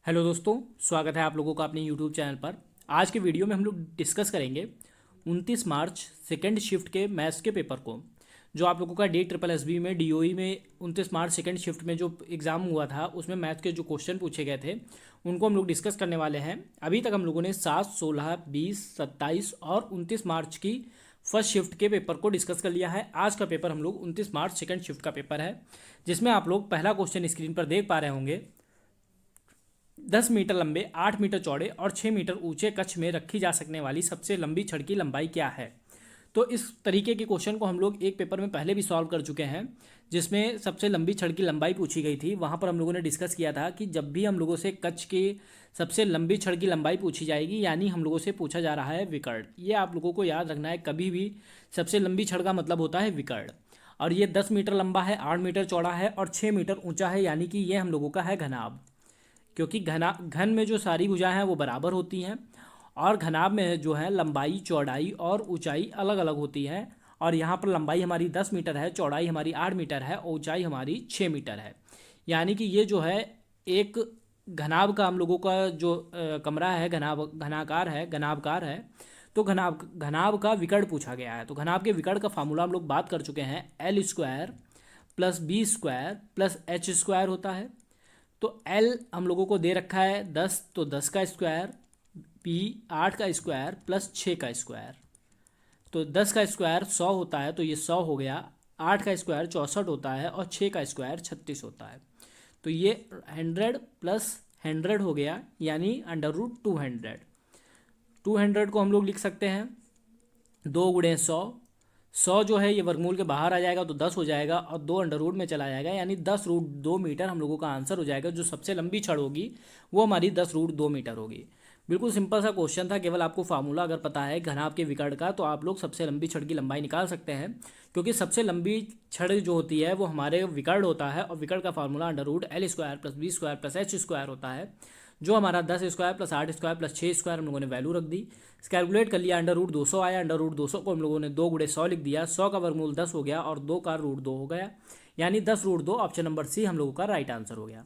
Hello दोस्तों, स्वागत है आप लोगों का अपने यूट्यूब चैनल पर। आज के वीडियो में हम लोग डिस्कस करेंगे 29 मार्च सेकंड शिफ्ट के मैथ्स के पेपर को, जो आप लोगों का DSSB में DOE में 29 मार्च सेकंड शिफ्ट में जो एग्ज़ाम हुआ था उसमें मैथ्स के जो क्वेश्चन पूछे गए थे उनको हम लोग डिस्कस करने वाले हैं। अभी तक हम लोगों ने 7, 16, 20, 27 और 29 मार्च की फर्स्ट शिफ्ट के पेपर को डिस्कस कर लिया है। आज का पेपर हम लोग 29 मार्च सेकंड शिफ्ट का पेपर है, जिसमें आप लोग पहला क्वेश्चन स्क्रीन पर देख पा रहे होंगे। 10 मीटर लंबे, 8 मीटर चौड़े और 6 मीटर ऊंचे कक्ष में रखी जा सकने वाली सबसे लंबी छड़ की लंबाई क्या है। तो इस तरीके के क्वेश्चन को हम लोग एक पेपर में पहले भी सॉल्व कर चुके हैं, जिसमें सबसे लंबी छड़ की लंबाई पूछी गई थी। वहाँ पर हम लोगों ने डिस्कस किया था कि जब भी हम लोगों से कक्ष की सबसे लंबी छड़ की लंबाई पूछी जाएगी, यानी हम लोगों से पूछा जा रहा है विकर्ण। ये आप लोगों को याद रखना है, कभी भी सबसे लंबी छड़ का मतलब होता है विकर्ण। और ये 10 मीटर लंबा है, 8 मीटर चौड़ा है और 6 मीटर ऊंचा है, यानी कि ये हम लोगों का है घनाभ। क्योंकि घन में जो सारी भुजाएं हैं वो बराबर होती हैं, और घनाभ में जो है लंबाई, चौड़ाई और ऊंचाई अलग अलग होती है। और यहाँ पर लंबाई हमारी 10 मीटर है, चौड़ाई हमारी 8 मीटर है और ऊंचाई हमारी 6 मीटर है। यानी कि ये जो है एक घनाभ का हम लोगों का जो कमरा है, घनाभकार है। तो घनाभ का विकर्ण पूछा गया है। तो घनाभ के विकर्ण का फार्मूला हम लोग बात कर चुके हैं, L² + B² + H² होता है। तो L हम लोगों को दे रखा है 10, तो 10 का स्क्वायर, B 8 का स्क्वायर प्लस 6 का स्क्वायर। तो 10 का स्क्वायर 100 होता है, तो ये 100 हो गया। 8 का स्क्वायर 64 होता है और 6 का स्क्वायर 36 होता है। तो ये 100 + 100 हो गया, यानी √200। 200 को हम लोग लिख सकते हैं 2 × 100। 100 जो है ये वर्गमूल के बाहर आ जाएगा तो 10 हो जाएगा, और 2 अंडर रूट में चला जाएगा, यानी 10√2 मीटर हम लोगों का आंसर हो जाएगा। जो सबसे लंबी छड़ होगी वो हमारी 10√2 मीटर होगी। बिल्कुल सिंपल सा क्वेश्चन था, केवल आपको फार्मूला अगर पता है घनाभ के विकर्ण का तो आप लोग सबसे लंबी छड़ की लंबाई निकाल सकते हैं। क्योंकि सबसे लंबी छड़ जो होती है वो हमारे विकर्ण होता है, और विकर्ण का फार्मूला √L² + B² + H² होता है। जो हमारा 10² + 8² + 6² हम लोगों ने वैल्यू रख दी, कैलकुलेट कर लिया, √200 आया। √200 को हम लोगों ने 2 × 100 लिख दिया, 100 का वर्गमूल 10 हो गया और 2 का √2 हो गया, यानी 10√2। ऑप्शन नंबर सी हम लोगों का राइट आंसर हो गया।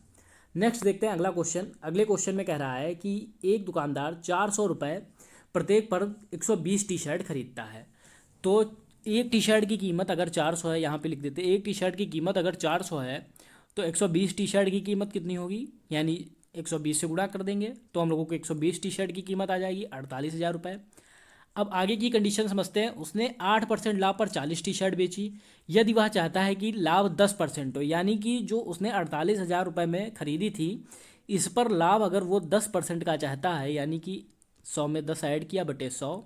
नेक्स्ट देखते हैं अगला क्वेश्चन। अगले क्वेश्चन में कह रहा है कि एक दुकानदार 400 रुपये प्रत्येक पर 120 टी शर्ट खरीदता है। तो एक टी शर्ट की कीमत अगर 400 है, यहाँ पे लिख देते, एक टी शर्ट की कीमत अगर 400 है तो 120 टी शर्ट की कीमत कितनी होगी, यानी 120 से गुणा कर देंगे तो हम लोगों को 120 टी शर्ट की कीमत आ जाएगी 48,000 रुपये। अब आगे की कंडीशन समझते हैं। उसने 8% लाभ पर 40 टी शर्ट बेची। यदि वह चाहता है कि लाभ 10% हो, यानी कि जो उसने 48,000 रुपये में खरीदी थी, इस पर लाभ अगर वो 10% का चाहता है, यानी कि 100 में 10 ऐड किया बटे 100,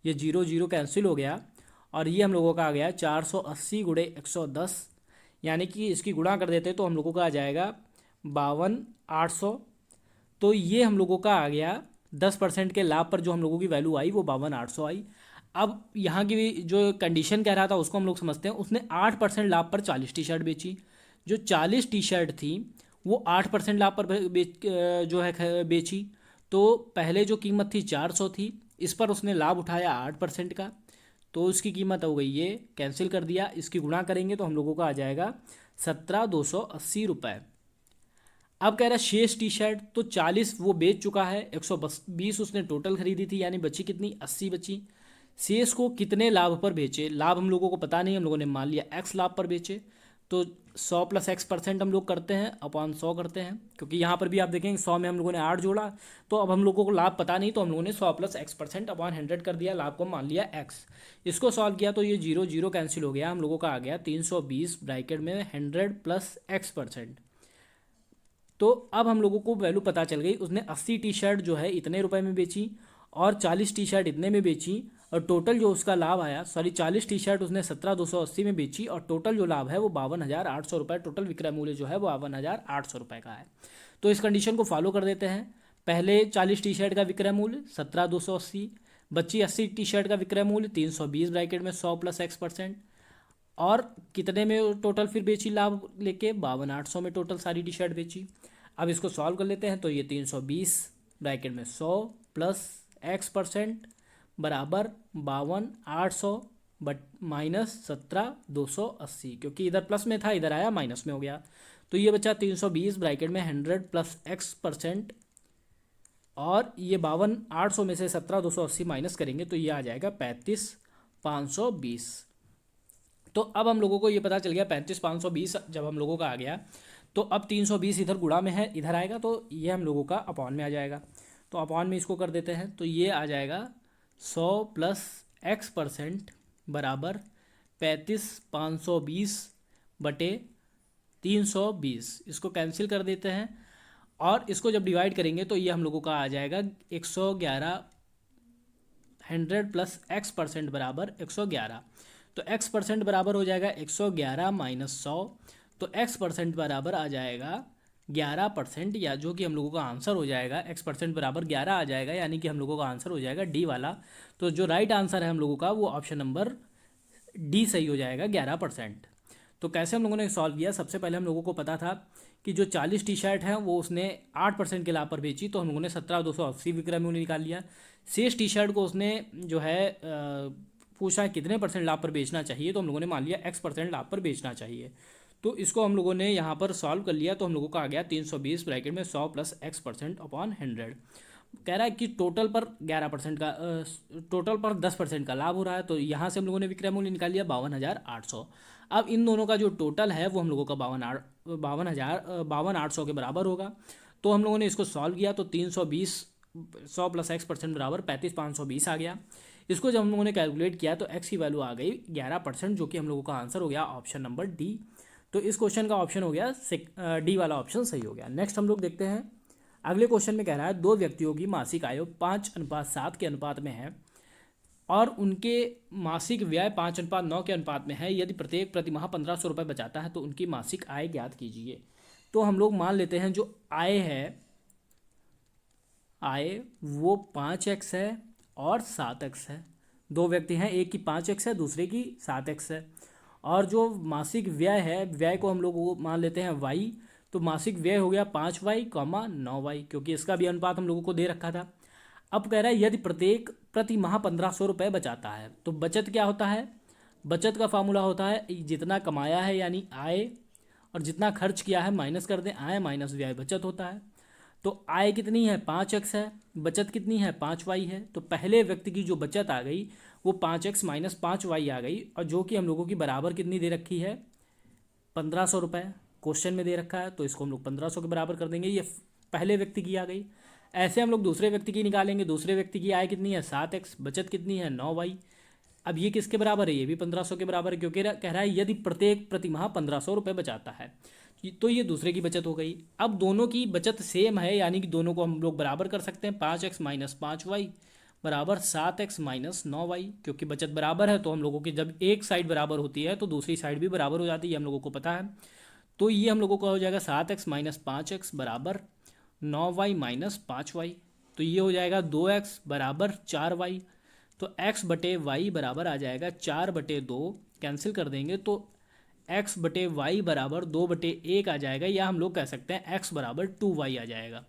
ये 0 0 कैंसिल हो गया, और ये हम लोगों का आ गया 480 × 110, यानी कि इसकी गुणा कर देते तो हम लोगों का आ जाएगा 52,800। तो ये हम लोगों का आ गया 10% के लाभ पर जो हम लोगों की वैल्यू आई वो 52,800 आई। अब यहाँ की भी जो कंडीशन कह रहा था उसको हम लोग समझते हैं। उसने 8% लाभ पर 40 टी शर्ट बेची। जो 40 टी शर्ट थी वो 8% लाभ पर जो है बेची। तो पहले जो कीमत थी 400 थी, इस पर उसने लाभ उठाया 8% का, तो उसकी कीमत हो गई, ये कैंसिल कर दिया, इसकी गुणा करेंगे तो हम लोगों का आ जाएगा 17,280 रुपये। अब कह रहा है शेष टी शर्ट, तो 40 वो बेच चुका है, 120 उसने टोटल खरीदी थी, यानी बची कितनी, 80 बची। शेष को कितने लाभ पर बेचे, लाभ हम लोगों को पता नहीं, हम लोगों ने मान लिया x लाभ पर बेचे। तो 100 + x% हम लोग करते हैं, अपॉन 100 करते हैं, क्योंकि यहाँ पर भी आप देखेंगे 100 में हम लोगों ने 8 जोड़ा। तो अब हम लोगों को लाभ पता नहीं, तो हम लोगों ने 100 + x% अपॉन 100 कर दिया, लाभ को मान लिया x। इसको सॉल्व किया तो ये 0 0 कैंसिल हो गया, हम लोगों का आ गया 320 ब्रैकेट में 100 + x%। तो अब हम लोगों को वैल्यू पता चल गई। उसने 80 टी शर्ट जो है इतने रुपए में बेची, और 40 टी शर्ट इतने में बेची, और टोटल जो उसका लाभ आया, सॉरी 40 टी शर्ट उसने 17,280 में बेची, और टोटल जो लाभ है वो 52,800 रुपये, टोटल विक्रय मूल्य जो है वो 52,800 रुपये का है। तो इस कंडीशन को फॉलो कर देते हैं। पहले 40 टी शर्ट का विक्रय मूल्य 17,280, बची 80 टी शर्ट का विक्रय मूल्य 320 ब्रैकेट में 100 + x%, और कितने में टोटल फिर बेची लाभ लेके, 52,800 में टोटल सारी टी शर्ट बेची। अब इसको सॉल्व कर लेते हैं तो ये 320 ब्रैकेट में 100 + x% बराबर 52,800 बट -17,280, क्योंकि इधर प्लस में था इधर आया माइनस में हो गया। तो ये बचा 320 ब्रैकेट में 100 प्लस x%, और ये 52,800 में से 17,280 माइनस करेंगे तो ये आ जाएगा 35,520। तो अब हम लोगों को ये पता चल गया 35,520 जब हम लोगों का आ गया, तो अब 320 इधर गुणा में है, इधर आएगा तो ये हम लोगों का अपॉन में आ जाएगा। तो अपॉन में इसको कर देते हैं, तो ये आ जाएगा 100 प्लस x% बराबर 35,520 बटे 320। इसको कैंसिल कर देते हैं और इसको जब डिवाइड करेंगे तो ये हम लोगों का आ जाएगा 111, 100 प्लस x% बराबर 111। तो x% बराबर हो जाएगा 111 माइनस 100, तो x% बराबर आ जाएगा 11%, या जो कि हम लोगों का आंसर हो जाएगा x% बराबर 11 आ जाएगा, यानी कि हम लोगों का आंसर हो जाएगा डी वाला। तो जो राइट आंसर है हम लोगों का वो ऑप्शन नंबर डी सही हो जाएगा, 11%। तो कैसे हम लोगों ने सॉल्व किया, सबसे पहले हम लोगों को पता था कि जो 40 टी शर्ट हैं वो उसने 8% के लाभ पर बेची, तो हम लोगों ने 17,280 विक्रय मूल्य निकाल लिया। शेष टी शर्ट को उसने जो है पूछा कितने % लाभ पर बेचना चाहिए, तो हम लोगों ने मान लिया x% लाभ पर बेचना चाहिए। तो इसको हम लोगों ने यहाँ पर सॉल्व कर लिया, तो हम लोगों का आ गया 320 ब्रैकेट में 100 प्लस x% अपॉन 100। कह रहा है कि टोटल पर 11% का टोटल पर 10% का लाभ हो रहा है, तो यहाँ से हम लोगों ने विक्रय मूल्य निकाल लिया 52,800। अब इन दोनों का जो टोटल है वो हम लोगों का 52,800 के बराबर होगा। तो हम लोगों ने इसको सॉल्व किया तो 320 100 प्लस x% बराबर 35,520 आ गया। इसको जब हम लोगों ने कैलकुलेट किया तो x की वैल्यू आ गई 11%, जो कि हम लोगों का आंसर हो गया ऑप्शन नंबर डी। तो इस क्वेश्चन का ऑप्शन हो गया डी वाला ऑप्शन सही हो गया। नेक्स्ट हम लोग देखते हैं अगले क्वेश्चन में। कह रहा है दो व्यक्तियों की मासिक आय 5:7 के अनुपात में है और उनके मासिक व्यय 5:9 के अनुपात में है। यदि प्रत्येक प्रति माह 1,500 रुपये बचाता है तो उनकी मासिक आय ज्ञात कीजिए। तो हम लोग मान लेते हैं जो आय है, आय वो 5x है और 7x है। दो व्यक्ति हैं, एक की 5x है दूसरे की 7x है। और जो मासिक व्यय है, व्यय को हम लोग वो मान लेते हैं y, तो मासिक व्यय हो गया 5y, 9y, क्योंकि इसका भी अनुपात हम लोगों को दे रखा था। अब कह रहा है यदि प्रत्येक प्रति माह 1,500 रुपये बचाता है, तो बचत क्या होता है, बचत का फार्मूला होता है जितना कमाया है यानी आय, और जितना खर्च किया है माइनस कर दें, आय माइनस व्यय बचत होता है। तो आय कितनी है 5x है, बचत कितनी है 5y है। तो पहले व्यक्ति की जो बचत आ गई वो 5x माइनस 5y आ गई, और जो कि हम लोगों की बराबर कितनी दे रखी है 1,500 रुपये क्वेश्चन में दे रखा है। तो इसको हम लोग 1,500 के बराबर कर देंगे, ये पहले व्यक्ति की आ गई। ऐसे हम लोग दूसरे व्यक्ति की निकालेंगे। दूसरे व्यक्ति की आय कितनी है 7x, बचत कितनी है 9y। अब ये किसके बराबर है, ये भी 1,500 के बराबर है, क्योंकि कह रहा है यदि प्रत्येक प्रति माह 1,500 रुपये बचाता है, तो ये दूसरे की बचत हो गई। अब दोनों की बचत सेम है, यानी कि दोनों को हम लोग बराबर कर सकते हैं। 5x माइनस 5y बराबर 7x माइनस 9y, क्योंकि बचत बराबर है तो हम लोगों की जब एक साइड बराबर होती है तो दूसरी साइड भी बराबर हो जाती है, हम लोगों को पता है। तो ये हम लोगों का हो जाएगा 7x माइनस 5x बराबर 9y माइनस 5y। तो ये हो जाएगा 2x बराबर 4y। तो x बटे वाई बराबर आ जाएगा 4/2, कैंसिल कर देंगे तो x बटे वाई बराबर 2/1 आ जाएगा, या हम लोग कह सकते हैं x बराबर 2y आ जाएगा।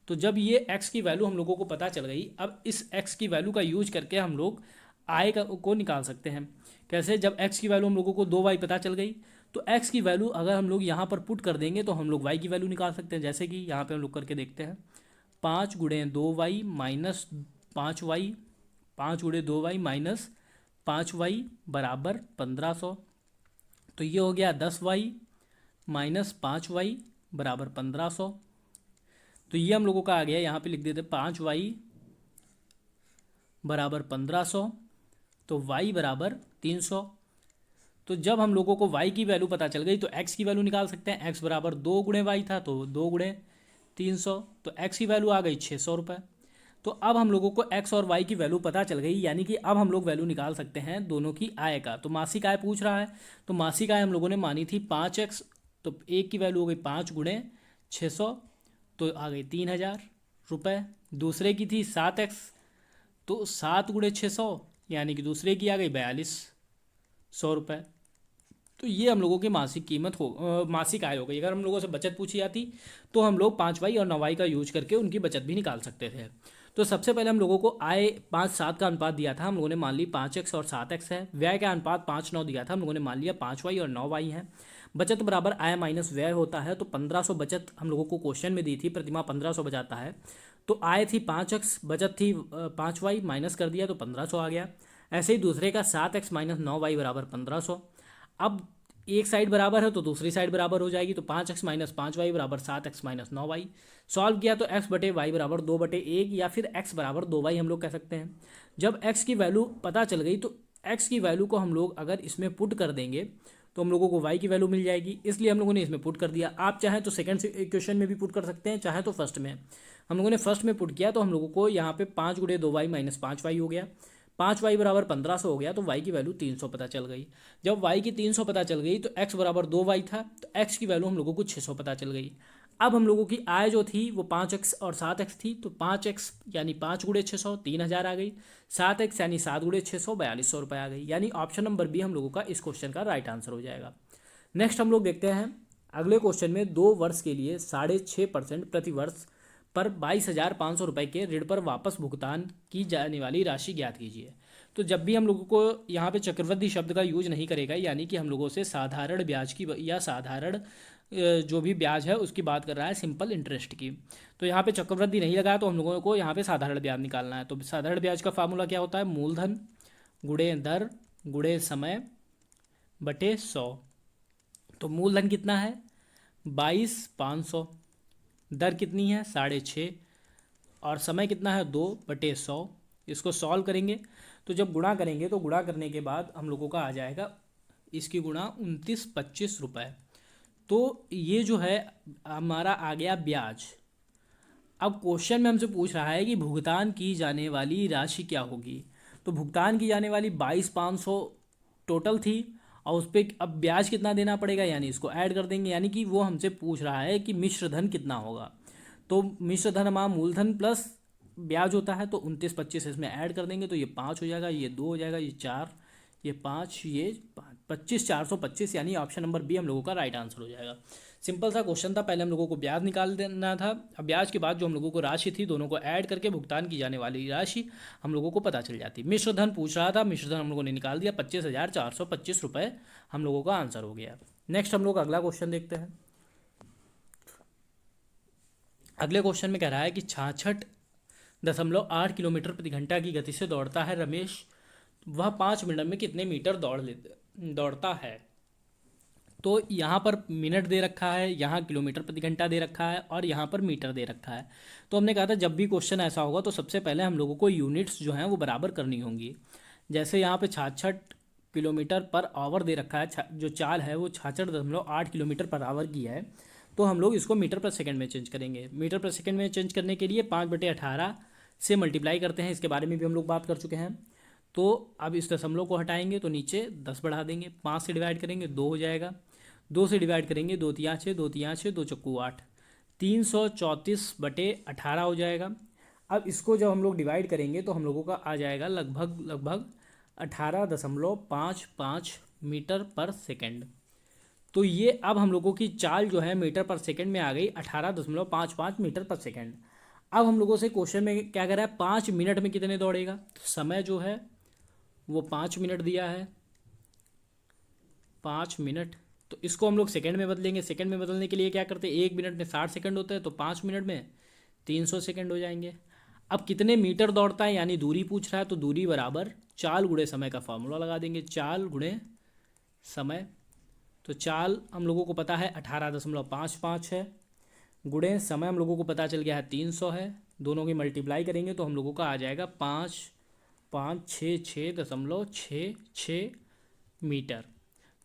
तो जब ये x की वैल्यू हम लोगों को पता चल गई, अब इस x की वैल्यू का यूज करके हम लोग आय को निकाल सकते हैं। कैसे, जब x की वैल्यू हम लोगों को 2y पता चल गई तो x की वैल्यू अगर हम लोग यहाँ पर पुट कर देंगे तो हम लोग y की वैल्यू निकाल सकते हैं। जैसे कि यहाँ पे हम लोग करके देखते हैं, 5 गुणे 2y माइनस 5y, 5 गुणे 2y माइनस 5y बराबर 1,500। तो ये हो गया 10y माइनस 5y बराबर 1,500। तो ये हम लोगों का आ गया, यहाँ पे लिख देते 5y बराबर 1,500, तो y बराबर 300। तो जब हम लोगों को y की वैल्यू पता चल गई तो x की वैल्यू निकाल सकते हैं। x बराबर 2 गुणे y था तो 2 गुणे 300, तो x की वैल्यू आ गई 600 रुपये। तो अब हम लोगों को x और y की वैल्यू पता चल गई, यानी कि अब हम लोग वैल्यू निकाल सकते हैं दोनों की आय का। तो मासिक आय पूछ रहा है, तो मासिक आय हम लोगों ने मानी थी 5x, तो एक की वैल्यू हो गई 5 गुणे 600, तो आ गई 3,000 रुपये। दूसरे की थी 7x, तो 7 गुणे 600 यानी कि दूसरे की आ गई 4,200 रुपये। तो ये हम लोगों की मासिक कीमत हो मासिक आय हो गई। अगर हम लोगों से बचत पूछी जाती तो हम लोग 5y और 9y का यूज करके उनकी बचत भी निकाल सकते थे। तो सबसे पहले हम लोगों को आय 5-7 का अनुपात दिया था, हम लोगों ने मान ली 5x और 7x है। व्यय का अनुपात 5-9 दिया था, हम लोगों ने मान लिया 5y और 9y है। बचत बराबर आय माइनस व्यय होता है, तो 1500 बचत हम लोगों को क्वेश्चन में दी थी, प्रतिमाह 1500 बचाता है। तो आय थी 5x, बचत थी 5y, माइनस कर दिया तो 1500 आ गया। ऐसे ही दूसरे का 7x माइनस 9y बराबर 1500। अब एक साइड बराबर है तो दूसरी साइड बराबर हो जाएगी, तो 5x माइनस 5y बराबर 7x माइनस 9y। सॉल्व किया तो x बटे वाई बराबर 2/1 या फिर x बराबर 2y हम लोग कह सकते हैं। जब x की वैल्यू पता चल गई तो x की वैल्यू को हम लोग अगर इसमें पुट कर देंगे तो हम लोगों को y की वैल्यू मिल जाएगी, इसलिए हम लोगों ने इसमें पुट कर दिया। आप चाहें तो सेकंड इक्वेशन में भी पुट कर सकते हैं, चाहे तो फर्स्ट में। हम लोगों ने फर्स्ट में पुट किया तो हम लोगों को यहाँ पे 5 गुणे 2y माइनस 5y हो गया, 5y बराबर 1500 हो गया, तो y की वैल्यू 300 पता चल गई। जब y की 300 पता चल गई तो x बराबर 2y था, तो x की वैल्यू हम लोगों को 600 पता चल गई। अब हम लोगों की आय जो थी वो 5x और 7x थी, तो 5x यानी 5 गुणे 600 3000 आ गई, 7x यानी 7 गुणे 600 4200 रुपये आ गई। यानी ऑप्शन नंबर बी हम लोगों का इस क्वेश्चन का राइट आंसर हो जाएगा। नेक्स्ट हम लोग देखते हैं अगले क्वेश्चन में 2 वर्ष के लिए 6.5% प्रति वर्ष पर 22,500 रुपये के ऋण पर वापस भुगतान की जाने वाली राशि ज्ञात कीजिए। तो जब भी हम लोगों को यहाँ पे चक्रवृद्धि शब्द का यूज नहीं करेगा, यानी कि हम लोगों से साधारण ब्याज की या साधारण जो भी ब्याज है उसकी बात कर रहा है, सिंपल इंटरेस्ट की। तो यहाँ पे चक्रवृद्धि नहीं लगा, तो हम लोगों को यहाँ पे साधारण ब्याज निकालना है। तो साधारण ब्याज का फार्मूला क्या होता है, मूलधन गुणे दर गुणे समय बटे 100। तो मूलधन कितना है 22,500, दर कितनी है 6.5, और समय कितना है 2/100। इसको सॉल्व करेंगे तो जब गुणा करेंगे तो गुणा करने के बाद हम लोगों का आ जाएगा इसकी गुणा 2925 रुपये। तो ये जो है हमारा आ गया ब्याज। अब क्वेश्चन में हमसे पूछ रहा है कि भुगतान की जाने वाली राशि क्या होगी। तो भुगतान की जाने वाली 22,500 टोटल थी, और उस पर अब ब्याज कितना देना पड़ेगा, यानी इसको ऐड कर देंगे। यानी कि वो हमसे पूछ रहा है कि मिश्र धन कितना होगा। तो मिश्र धन हमारा मूलधन प्लस ब्याज होता है, तो 2925 इसमें ऐड कर देंगे तो ये 5 हो जाएगा, ये 2 हो जाएगा, ये 4, ये 5, ये 25, 425, यानी ऑप्शन नंबर बी हम लोगों का राइट आंसर हो जाएगा। सिंपल सा क्वेश्चन था, पहले हम लोगों को ब्याज निकाल देना था, अब ब्याज के बाद जो हम लोगों को राशि थी दोनों को ऐड करके भुगतान की जाने वाली राशि हम लोगों को पता चल जाती। मिश्र धन पूछ रहा था, मिश्र धन हम लोगों ने निकाल दिया, 25,425 रुपये हम लोगों का आंसर हो गया। नेक्स्ट हम लोग अगला क्वेश्चन देखते हैं। अगले क्वेश्चन में कह रहा है कि 66.8 किलोमीटर प्रति घंटा की गति से दौड़ता है रमेश, वह 5 मिनट में कितने मीटर दौड़ता है। तो यहाँ पर मिनट दे रखा है, यहाँ किलोमीटर प्रति घंटा दे रखा है, और यहाँ पर मीटर दे रखा है। तो हमने कहा था जब भी क्वेश्चन ऐसा होगा तो सबसे पहले हम लोगों को यूनिट्स जो हैं वो बराबर करनी होंगी। जैसे यहाँ पे 66 किलोमीटर पर आवर दे रखा है, जो चाल है वो 66.8 किलोमीटर पर आवर की है, तो हम लोग इसको मीटर पर सेकंड में चेंज करेंगे। मीटर पर सेकंड में चेंज करने के लिए 5/18 से मल्टीप्लाई करते हैं, इसके बारे में भी हम लोग बात कर चुके हैं। तो अब इस दशमलव को हटाएंगे तो नीचे 10 बढ़ा देंगे, 5 से डिवाइड करेंगे 2 हो जाएगा, 2 से डिवाइड करेंगे 2 तिया 6, 2 तिया 6, 2 चक्कू 8, 334/18 हो जाएगा। अब इसको जब हम लोग डिवाइड करेंगे तो हम लोगों का आ जाएगा लगभग 18.55 मीटर पर सेकेंड। तो ये अब हम लोगों की चाल जो है मीटर पर सेकंड में आ गई 18.55 मीटर पर सेकंड। अब हम लोगों से क्वेश्चन में क्या कर रहा है, 5 मिनट में कितने दौड़ेगा। तो समय जो है वो 5 मिनट दिया है, 5 मिनट। तो इसको हम लोग सेकंड में बदलेंगे। सेकंड में बदलने के लिए क्या करते हैं, 1 मिनट में 60 सेकंड होता है, तो 5 मिनट में 300 सेकंड हो जाएंगे। अब कितने मीटर दौड़ता है, यानी दूरी पूछ रहा है, तो दूरी बराबर चाल गुणे समय का फॉर्मूला लगा देंगे, चाल गुणे समय। तो चाल हम लोगों को पता है 18.55 है, गुणे समय हम लोगों को पता चल गया है 300 है, दोनों की मल्टीप्लाई करेंगे तो हम लोगों का आ जाएगा 5,566.66 मीटर।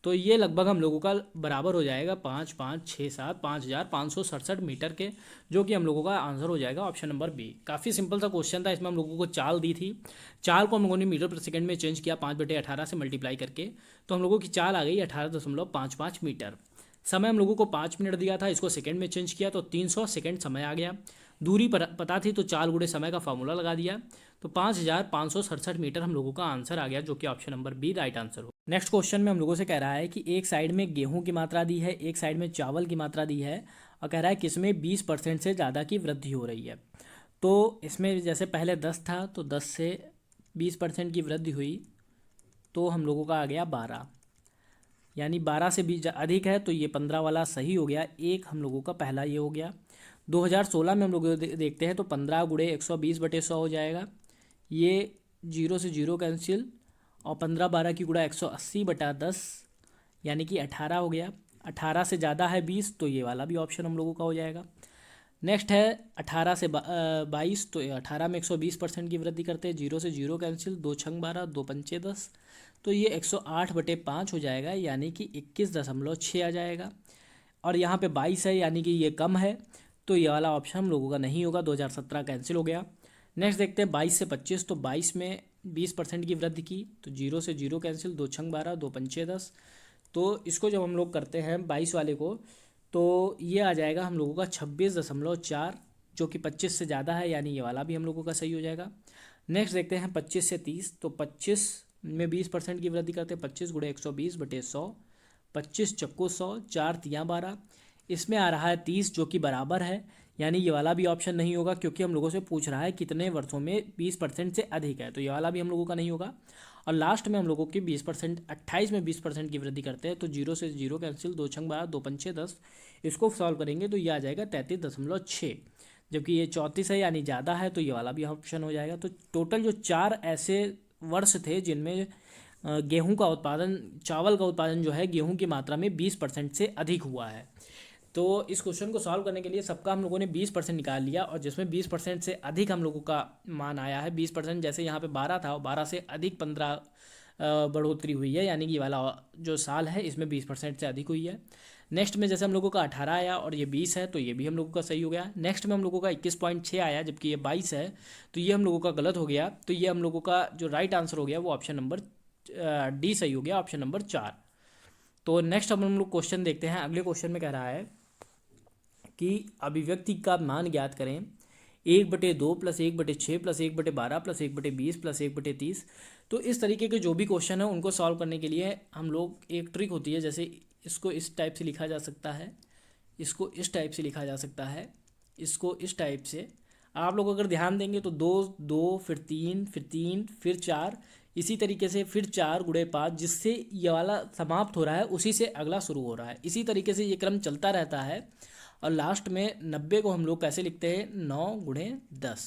तो ये लगभग हम लोगों का बराबर हो जाएगा 5,567 5,567 मीटर के, जो कि हम लोगों का आंसर हो जाएगा ऑप्शन नंबर बी। काफ़ी सिंपल सा क्वेश्चन था, इसमें हम लोगों को चाल दी थी, चाल को हम लोगों ने मीटर पर सेकंड में चेंज किया 5/18 से मल्टीप्लाई करके, तो हम लोगों की चाल आ गई 18.55 मीटर। समय हम लोगों को 5 मिनट दिया था, इसको सेकंड में चेंज किया तो 300 सेकंड समय आ गया। दूरी पर पता थी तो चाल गुणे समय का फॉर्मूला लगा दिया, तो 5,567 मीटर हम लोगों का आंसर आ गया, जो कि option number B right answer हो। नेक्स्ट क्वेश्चन में हम लोगों से कह रहा है कि एक साइड में गेहूं की मात्रा दी है, एक साइड में चावल की मात्रा दी है, और कह रहा है किसमें 20% से ज़्यादा की वृद्धि हो रही है। तो इसमें जैसे पहले 10 था, तो 10 से 20% की वृद्धि हुई, तो हम लोगों का आ गया 12। यानी 12 से भी अधिक है, तो ये 15 वाला सही हो गया। एक हम लोगों का पहला ये हो गया। 2016 में हम लोग देखते हैं तो 15 गुणे 120/100 हो जाएगा। ये जीरो से जीरो कैंसिल, और 15 12 की गुणा 180/10 यानी कि 18 हो गया। 18 से ज़्यादा है 20, तो ये वाला भी ऑप्शन हम लोगों का हो जाएगा। नेक्स्ट है 18 से 22, तो 18 में 120% की वृद्धि करते हैं। जीरो से जीरो कैंसिल, 2×6 = 12, 2×5 = 10, तो ये 108/5 हो जाएगा, यानी कि 21.6 आ जाएगा। और यहाँ पे 22 है, यानी कि ये कम है, तो ये वाला ऑप्शन हम लोगों का नहीं होगा। 2017 कैंसिल हो गया। नेक्स्ट देखते हैं 22 से 25, तो 22 में 20% की वृद्धि की, तो जीरो से जीरो कैंसिल, 2×12, 2×5 = 10। तो इसको जब हम लोग करते हैं 22 वाले को, तो ये आ जाएगा हम लोगों का 26.4, जो कि 25 से ज़्यादा है, यानी ये वाला भी हम लोगों का सही हो जाएगा। नेक्स्ट देखते हैं 25 से 30, तो 25 में 20% की वृद्धि करते हैं। 25 गुणे 120/100, 25 चक्को 100, 4×3 = 12। इसमें आ रहा है 30, जो कि बराबर है, यानी ये वाला भी ऑप्शन नहीं होगा, क्योंकि हम लोगों से पूछ रहा है कितने वर्षों में 20% से अधिक है, तो ये वाला भी हम लोगों का नहीं होगा। और लास्ट में हम लोगों की 20%, 28 में 20% की वृद्धि करते हैं, तो जीरो से जीरो कैंसिल, 2×12, 2×5 = 10। इसको सॉल्व करेंगे तो ये आ जाएगा 33.6, जबकि ये 34 है, यानी ज़्यादा है, तो ये वाला भी ऑप्शन हो जाएगा। तो टोटल जो 4 ऐसे वर्ष थे जिनमें गेहूं का उत्पादन, चावल का उत्पादन जो है गेहूं की मात्रा में 20% से अधिक हुआ है। तो इस क्वेश्चन को सॉल्व करने के लिए सबका हम लोगों ने 20% निकाल लिया, और जिसमें 20% से अधिक हम लोगों का मान आया है 20%, जैसे यहाँ पे 12 था, और 12 से अधिक 15 बढ़ोतरी हुई है, यानी कि ये वाला जो साल है इसमें 20% से अधिक हुई है। नेक्स्ट में जैसे हम लोगों का 18 आया और ये 20 है, तो ये भी हम लोगों का सही हो गया। नेक्स्ट में हम लोगों का 21.6 आया, जबकि ये 22 है, तो ये हम लोगों का गलत हो गया। तो ये हम लोगों का जो राइट आंसर हो गया वो ऑप्शन नंबर डी सही हो गया, ऑप्शन नंबर 4। तो नेक्स्ट अब हम लोग क्वेश्चन देखते हैं। अगले क्वेश्चन में कह रहा है कि अभिव्यक्ति का मान ज्ञात करें। 1/2 + 1/6 + 1/12 + 1/20 + 1/30। तो इस तरीके के जो भी क्वेश्चन है उनको सॉल्व करने के लिए हम लोग, एक ट्रिक होती है, जैसे इसको इस टाइप से लिखा जा सकता है, इसको इस टाइप से लिखा जा सकता है, इसको इस टाइप से। आप लोग अगर ध्यान देंगे तो 2 2 फिर 3 फिर 3 फिर 4, इसी तरीके से फिर 4 गुणे 5, जिससे ये वाला समाप्त हो रहा है उसी से अगला शुरू हो रहा है। इसी तरीके से ये क्रम चलता रहता है। और लास्ट में 90 को हम लोग कैसे लिखते हैं, 9×10,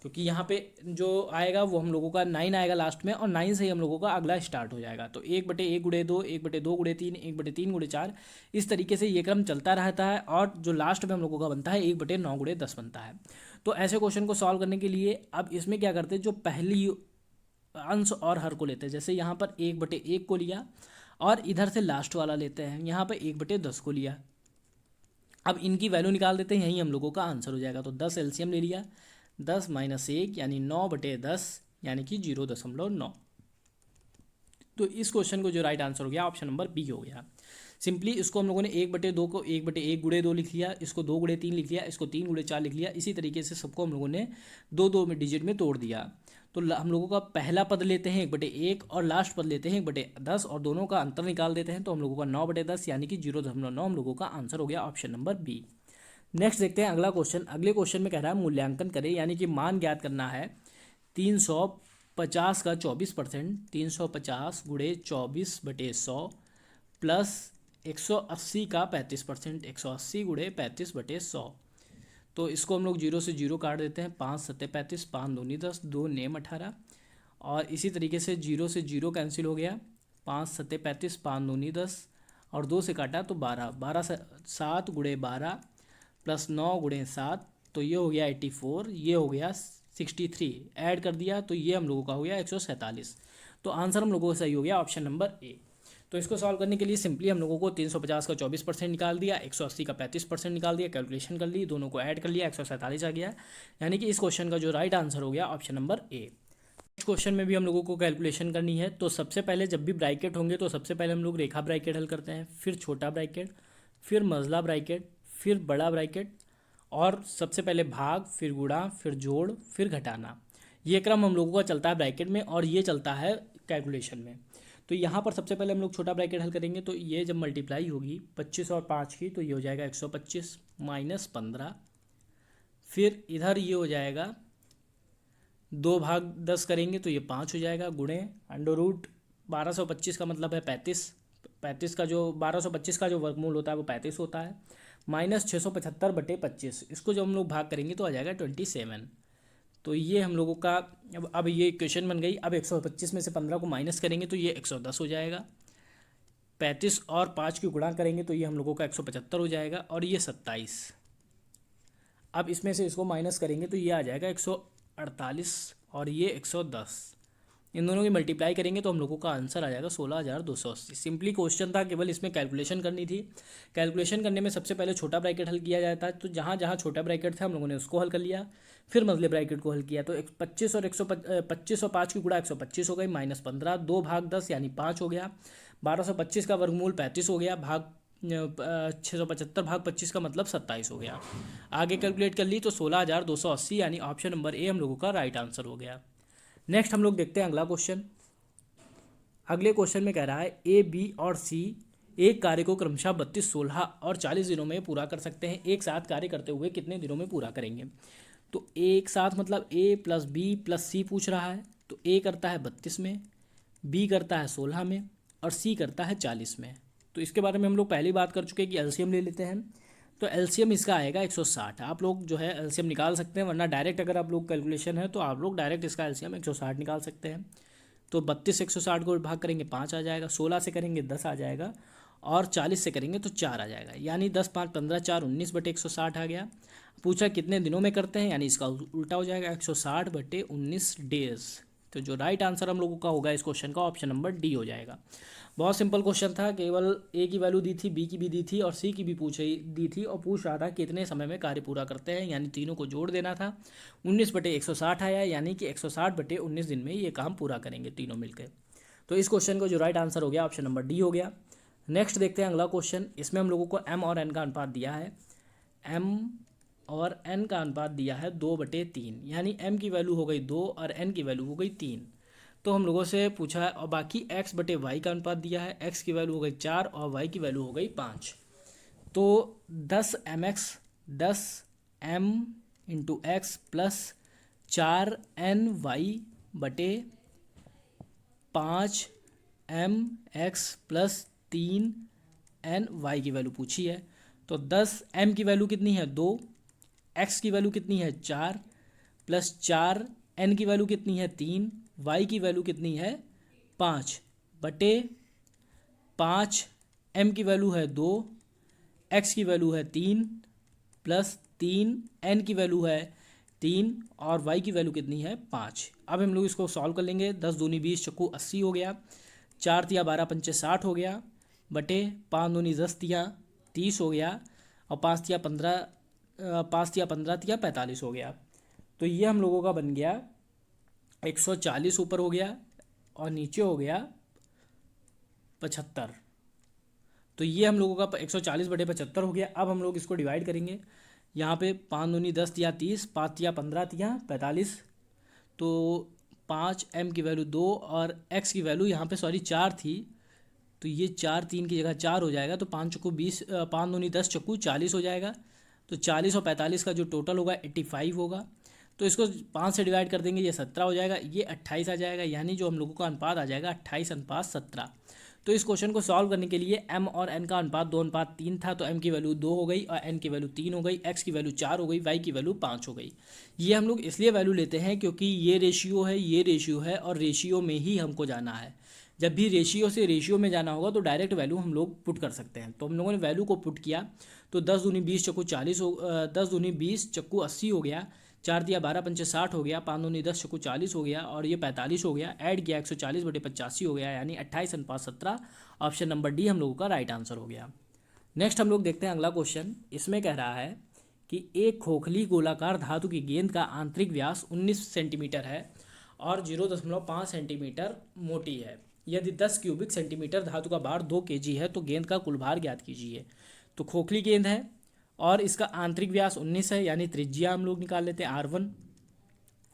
क्योंकि यहाँ पे जो आएगा वो हम लोगों का 9 आएगा लास्ट में, और 9 से ही हम लोगों का अगला स्टार्ट हो जाएगा। तो 1/1 × 2, 1/2 × 3, 1/3 × 4, इस तरीके से ये क्रम चलता रहता है, और जो लास्ट में हम लोगों का बनता है 1/9 × 10 बनता है। तो ऐसे क्वेश्चन को सॉल्व करने के लिए अब इसमें क्या करते हैं, जो पहली अंश और हर को लेते हैं, जैसे यहाँ पर 1/1 को लिया, और इधर से लास्ट वाला लेते हैं, यहाँ पर 1/10 को लिया। अब इनकी वैल्यू निकाल देते हैं, यही हम लोगों का आंसर हो जाएगा। तो 10 एलसीएम ले लिया, 10 - 1 यानी 9/10, यानी कि 0.9। तो इस क्वेश्चन को जो राइट आंसर हो गया ऑप्शन नंबर बी हो गया। सिंपली इसको हम लोगों ने 1/2 को 1/1 × 2 लिख लिया, इसको 2 × 3 लिख लिया, इसको 3 × 4 लिख लिया। इसी तरीके से सबको हम लोगों ने 2 में डिजिट में तोड़ दिया। तो हम लोगों का पहला पद लेते हैं 1/1, और लास्ट पद लेते हैं 1/10, और दोनों का अंतर निकाल देते हैं, तो हम लोगों का 9/10 यानी कि 0.9 हम लोगों का आंसर हो गया, ऑप्शन नंबर बी। नेक्स्ट देखते हैं अगला क्वेश्चन। अगले क्वेश्चन में कह रहा है मूल्यांकन करें, यानी कि मान ज्ञात करना है। 350 का 24%, 350 गुणे 24/100 प्लस 180 का 35%, 180 गुणे 35/100। तो इसको हम लोग 0 से 0 काट देते हैं। 5 × 7 = 35, 5 × 2 = 10, 2 × 9 = 18, और इसी तरीके से 0 से 0 कैंसिल हो गया। 5 × 7 = 35, 5 × 2 = 10, और 2 से काटा तो 12, 12 से 7 गुणे 12 प्लस 9 गुणे 7, तो ये हो गया 84, ये हो गया 63, ऐड कर दिया तो ये हम लोगों का हो गया 147। तो आंसर हम लोगों का सही हो गया, ऑप्शन नंबर ए। तो इसको सॉल्व करने के लिए सिंपली हम लोगों को 350 का 24% निकाल दिया, 180 का 35% निकाल दिया, कैलकुलेशन कर ली, दोनों को ऐड कर लिया, 147 आ गया। यानी कि इस क्वेश्चन का जो राइट आंसर हो गया ऑप्शन नंबर ए। इस क्वेश्चन में भी हम लोगों को कैलकुलेशन करनी है। तो सबसे पहले जब भी ब्रैकेट होंगे तो सबसे पहले हम लोग रेखा ब्रैकेट हल करते हैं, फिर छोटा ब्रैकेट, फिर मंझला ब्रैकेट, फिर बड़ा ब्रैकेट, और सबसे पहले भाग, फिर गुणा, फिर जोड़, फिर घटाना। ये क्रम हम लोगों का चलता है ब्रैकेट में, और ये चलता है कैलकुलेशन में। तो यहाँ पर सबसे पहले हम लोग छोटा ब्रैकेट हल करेंगे। तो ये जब मल्टीप्लाई होगी 25 और 5 की, तो ये हो जाएगा 125 माइनस 15। फिर इधर ये हो जाएगा 2/10 करेंगे तो ये 5 हो जाएगा, गुणे अंडर रूट 1225 का मतलब है 35, 35 का जो 1225 का जो वर्गमूल होता है वो 35 होता है, माइनस 675/25, इसको जब हम लोग भाग करेंगे तो आ जाएगा 27। तो ये हम लोगों का अब ये इक्वेशन बन गई। अब 125 में से 15 को माइनस करेंगे तो ये 110 हो जाएगा, 35 और 5 की गुणा करेंगे तो ये हम लोगों का 175 हो जाएगा, और ये 27। अब इसमें से इसको माइनस करेंगे तो ये आ जाएगा 148 और ये 110। इन दोनों की मल्टीप्लाई करेंगे तो हम लोगों का आंसर आ जाएगा 16,280। सिंपली क्वेश्चन था, केवल इसमें कैलकुलेशन करनी थी। कैलकुलेशन करने में सबसे पहले छोटा ब्रैकेट हल किया जाता है, तो जहाँ जहाँ छोटा ब्रैकेट था हम लोगों ने उसको हल कर लिया, फिर मझले ब्रैकेट को हल किया। तो 25 और 25 और 5 की गुणा 125 हो गई, माइनस 15, 2/10 यानी 5 हो गया। 1225 का वर्गमूल 35 हो गया, भाग 675/25 का मतलब 27 हो गया। आगे कैलकुलेट कर ली तो 16,280 यानी ऑप्शन नंबर ए हम लोगों का राइट आंसर हो गया। नेक्स्ट हम लोग देखते हैं अगला क्वेश्चन। अगले क्वेश्चन में कह रहा है ए, बी और सी एक कार्य को क्रमशः 32, 16 और 40 दिनों में पूरा कर सकते हैं। एक साथ कार्य करते हुए कितने दिनों में पूरा करेंगे? तो एक साथ मतलब ए प्लस बी प्लस सी पूछ रहा है। तो ए करता है 32 में, बी करता है 16 में, और सी करता है 40 में। तो इसके बारे में हम लोग पहली बात कर चुके हैं कि एलसीएम ले लेते हैं। तो एलसीएम इसका आएगा 160। आप लोग जो है एलसीएम निकाल सकते हैं, वरना डायरेक्ट अगर आप लोग कैलकुलेशन है तो आप लोग डायरेक्ट इसका एलसीएम 160 निकाल सकते हैं। तो 32 से 160 को भाग करेंगे 5 आ जाएगा, 16 से करेंगे 10 आ जाएगा, और 40 से करेंगे तो 4 आ जाएगा, यानी 10, 5, 15, 4, 19/160 आ गया। पूछा कितने दिनों में करते हैं, यानी इसका उल्टा हो जाएगा 160/19 डेज। तो जो राइट आंसर हम लोगों का होगा इस क्वेश्चन का ऑप्शन नंबर डी हो जाएगा। बहुत सिंपल क्वेश्चन था, केवल ए की वैल्यू दी थी, बी की भी दी थी और सी की भी दी थी, और पूछ रहा था कितने समय में कार्य पूरा करते हैं, यानी तीनों को जोड़ देना था। 19/160 आया, यानी कि 160/19 दिन में ये काम पूरा करेंगे तीनों मिलकर। तो इस क्वेश्चन को जो राइट आंसर हो गया ऑप्शन नंबर डी हो गया। नेक्स्ट देखते हैं अगला क्वेश्चन। इसमें हम लोगों को एम और एन का अनुपात दिया है। एम और एन का अनुपात दिया है 2/3, यानी एम की वैल्यू हो गई 2 और एन की वैल्यू हो गई 3। तो हम लोगों से पूछा है, और बाकी x/y का अनुपात दिया है। x की वैल्यू हो गई 4 और y की वैल्यू हो गई 5। तो 10mx 10m into x plus 4ny/5mx plus 3ny की वैल्यू पूछी है। तो 10m की वैल्यू कितनी है 2, x की वैल्यू कितनी है 4, प्लस 4n की वैल्यू कितनी है 3, y की वैल्यू कितनी है 5/5, m की वैल्यू है 2, x की वैल्यू है 3, प्लस 3n की वैल्यू है 3, और y की वैल्यू कितनी है 5। अब हम लोग इसको सॉल्व कर लेंगे। 10 दूनी 20 चक्कू 80 हो गया, 4 तिया 12 पंचे 60 हो गया, बटे 5 दूनी 10 तिया 30 हो गया, और 5 तिया 15 तिया 45 हो गया। तो ये हम लोगों का बन गया 140 ऊपर हो गया और नीचे हो गया 75। तो ये हम लोगों का 140/75 हो गया। अब हम लोग इसको डिवाइड करेंगे। यहाँ पे 5 दूनी 10 तिया 30, 5 तिया 15 तिया 45। तो 5m की वैल्यू 2 और x की वैल्यू यहाँ पे 4 थी, तो ये 4 3 की जगह 4 हो जाएगा। तो 5 चक्कू 20, 5 दूनी 10 चक्कू 40 हो जाएगा। तो 40 और 45 का जो टोटल होगा 85 होगा। तो इसको 5 से डिवाइड कर देंगे, ये 17 हो जाएगा, ये 28 आ जाएगा, यानी जो हम लोगों का अनुपात आ जाएगा 28:17। तो इस क्वेश्चन को सॉल्व करने के लिए m और n का अनुपात 2:3 था, तो m की वैल्यू 2 हो गई और n की वैल्यू 3 हो गई, x की वैल्यू 4 हो गई, y की वैल्यू 5 हो गई। ये हम लोग इसलिए वैल्यू लेते हैं क्योंकि ये रेशियो है, ये रेशियो है, और रेशियो में ही हमको जाना है। जब भी रेशियो से रेशियो में जाना होगा तो डायरेक्ट वैल्यू हम लोग पुट कर सकते हैं। तो हम लोगों ने वैल्यू को पुट किया, तो 10 दूनी 20 चक्कू 40 हो 10 दूनी 20 चक्कू 80 हो गया, 4 दिया 12 पंचे 60 हो गया, 5 दूनी 10 चक्कू 40 हो गया, और ये 45 हो गया। ऐड किया 140/85 हो गया, यानी 28:17। ऑप्शन नंबर डी हम लोगों का राइट आंसर हो गया। नेक्स्ट हम लोग देखते हैं अगला क्वेश्चन। इसमें कह रहा है कि एक खोखली गोलाकार धातु की गेंद का आंतरिक व्यास 19 सेंटीमीटर है और 0.5 सेंटीमीटर मोटी है। यदि 10 क्यूबिक सेंटीमीटर धातु का भार 2 kg है तो गेंद का कुल भार ज्ञात कीजिए। तो खोखली गेंद है और इसका आंतरिक व्यास 19 है, यानी त्रिज्या हम लोग निकाल लेते हैं R1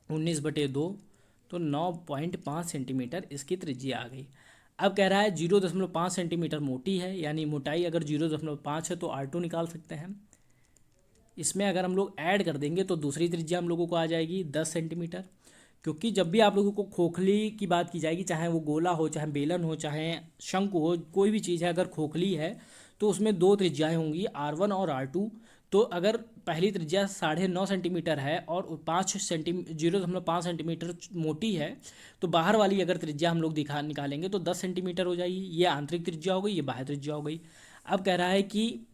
19/2, तो 9.5 सेंटीमीटर इसकी त्रिज्या आ गई। अब कह रहा है 0.5 सेंटीमीटर मोटी है, यानी मोटाई अगर 0.5 है तो R2 निकाल सकते हैं। इसमें अगर हम लोग ऐड कर देंगे तो दूसरी त्रिज्या हम लोगों को आ जाएगी 10 सेंटीमीटर, क्योंकि जब भी आप लोगों को खोखली की बात की जाएगी, चाहे वो गोला हो, चाहे बेलन हो, चाहे शंकु हो, कोई भी चीज़ है अगर खोखली है तो उसमें दो त्रिज्याएँ होंगी, R1 और R2। तो अगर पहली त्रिज्या 9.5 सेंटीमीटर है और 0.5 सेंटीमीटर मोटी है, तो बाहर वाली अगर त्रिज्या हम लोग निकालेंगे तो 10 सेंटीमीटर हो जाएगी। ये आंतरिक त्रिज्या हो गई, ये बाह्य त्रिज्या हो गई। अब कह रहा है कि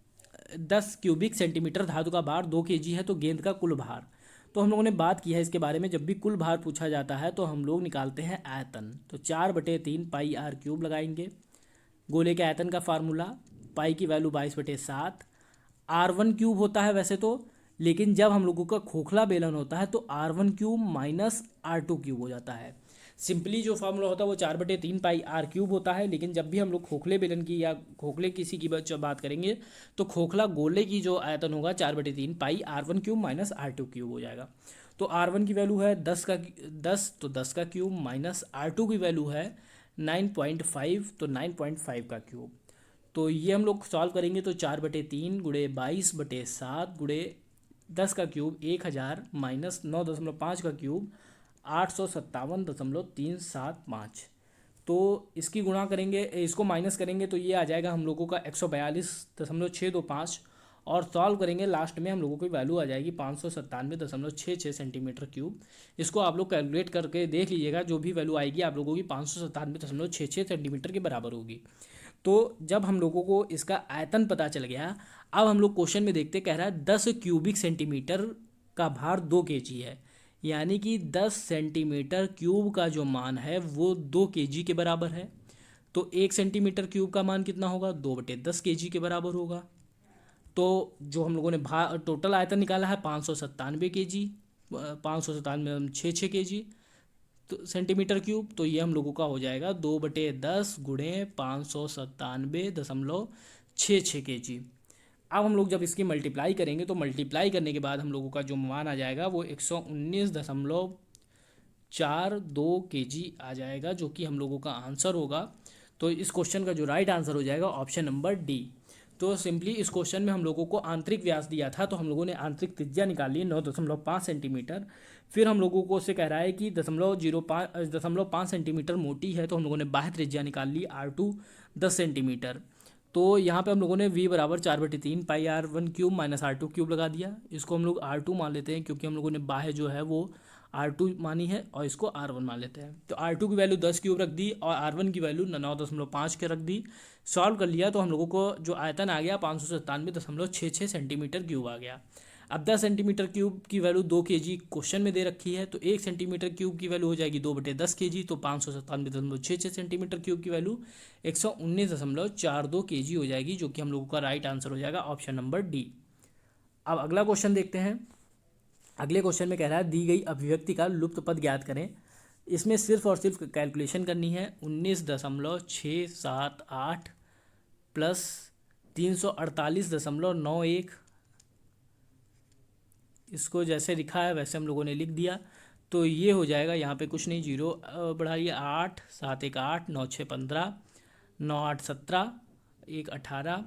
10 क्यूबिक सेंटीमीटर धातु का भार 2 kg है, तो गेंद का कुल भार। तो हम लोगों ने बात की है इसके बारे में, जब भी कुल भार पूछा जाता है तो हम लोग निकालते हैं आयतन। तो 4/3 πr³ लगाएंगे। गोले के आयतन का फार्मूला, पाई की वैल्यू 22/7। R1³ होता है वैसे तो, लेकिन जब हम लोगों का खोखला बेलन होता है तो R1³ माइनस R2³ हो जाता है। सिंपली जो फार्मूला होता है वो 4/3 πr³ होता है, लेकिन जब भी हम लोग खोखले बेलन की या खोखले किसी की बात करेंगे तो खोखला गोले की जो आयतन होगा 4/3 πr1³ माइनस R2³ हो जाएगा। तो R1 की वैल्यू है 10, तो 10 का क्यूब, माइनस R2 की वैल्यू है 9.5, तो 9.5 का क्यूब। तो ये हम लोग सॉल्व करेंगे तो 4/3 गुणे 22/7 गुणे 10 का क्यूब 1000 माइनस 9.5 का क्यूब 857.375। तो इसकी गुणा करेंगे, इसको माइनस करेंगे तो ये आ जाएगा हम लोगों का 142.625, और सॉल्व करेंगे लास्ट में हम लोगों की वैल्यू आ जाएगी 597.66 सेंटीमीटर क्यूब। इसको आप लोग कैलकुलेट करके देख लीजिएगा, जो भी वैल्यू आएगी आप लोगों की 597.66 सेंटीमीटर के बराबर होगी। तो जब हम लोगों को इसका आयतन पता चल गया, अब हम लोग क्वेश्चन में देखते, कह रहा है 10 क्यूबिक सेंटीमीटर का भार 2 kg है, यानी कि 10 सेंटीमीटर क्यूब का जो मान है वो 2 kg के बराबर है। तो 1 सेंटीमीटर क्यूब का मान कितना होगा, 2/10 kg के बराबर होगा। तो जो हम लोगों ने टोटल आयतन निकाला है 597 kg, 597 तो सेंटीमीटर क्यूब, तो ये हम लोगों का हो जाएगा 2/10 गुणे 597.66 kg। अब हम लोग जब इसकी मल्टीप्लाई करेंगे तो मल्टीप्लाई करने के बाद हम लोगों का जो मान आ जाएगा वो 119.42 kg आ जाएगा, जो कि हम लोगों का आंसर होगा। तो इस क्वेश्चन का जो राइट आंसर हो जाएगा ऑप्शन नंबर डी। तो सिंपली इस क्वेश्चन में हम लोगों को आंतरिक व्यास दिया था, तो हम लोगों ने आंतरिक त्रिज्या निकाली है 9.5 सेंटीमीटर। फिर हम लोगों को उससे कह रहा है कि 0.5 सेंटीमीटर मोटी है, तो हम लोगों ने बाह्य त्रिज्या निकाल ली R2 10 सेंटीमीटर। तो यहाँ पे हम लोगों ने v बराबर 4/3 πr1³ माइनस R2³ लगा दिया। इसको हम लोग R2 मान लेते हैं, क्योंकि हम लोगों ने बाह्य जो है वो R2 मानी है, और इसको R1 मान लेते हैं। तो R2 की वैल्यू 10³ रख दी और R1 की वैल्यू 9.5 के रख दी। सॉल्व कर लिया तो हम लोगों को जो आयतन आ गया 597.66 सेंटीमीटर क्यूब आ गया। अब 10 सेंटीमीटर क्यूब की वैल्यू 2 kg क्वेश्चन में दे रखी है, तो 1 सेंटीमीटर क्यूब की वैल्यू हो जाएगी 2/10 kg, तो 597.66 सेंटीमीटर क्यूब की वैल्यू 119.42 kg हो जाएगी, जो कि हम लोगों का राइट आंसर हो जाएगा ऑप्शन नंबर डी। अब अगला क्वेश्चन देखते हैं। अगले क्वेश्चन में कह रहा है दी गई अभिव्यक्ति का लुप्त पद ज्ञात करें। इसमें सिर्फ और सिर्फ कैलकुलेशन करनी है। 19.678 प्लस 348.91, इसको जैसे लिखा है वैसे हम लोगों ने लिख दिया। तो ये हो जाएगा, यहाँ पे कुछ नहीं, जीरो बढ़ाइए, 8 7 1 8 9 6 15 9 8 17 1 18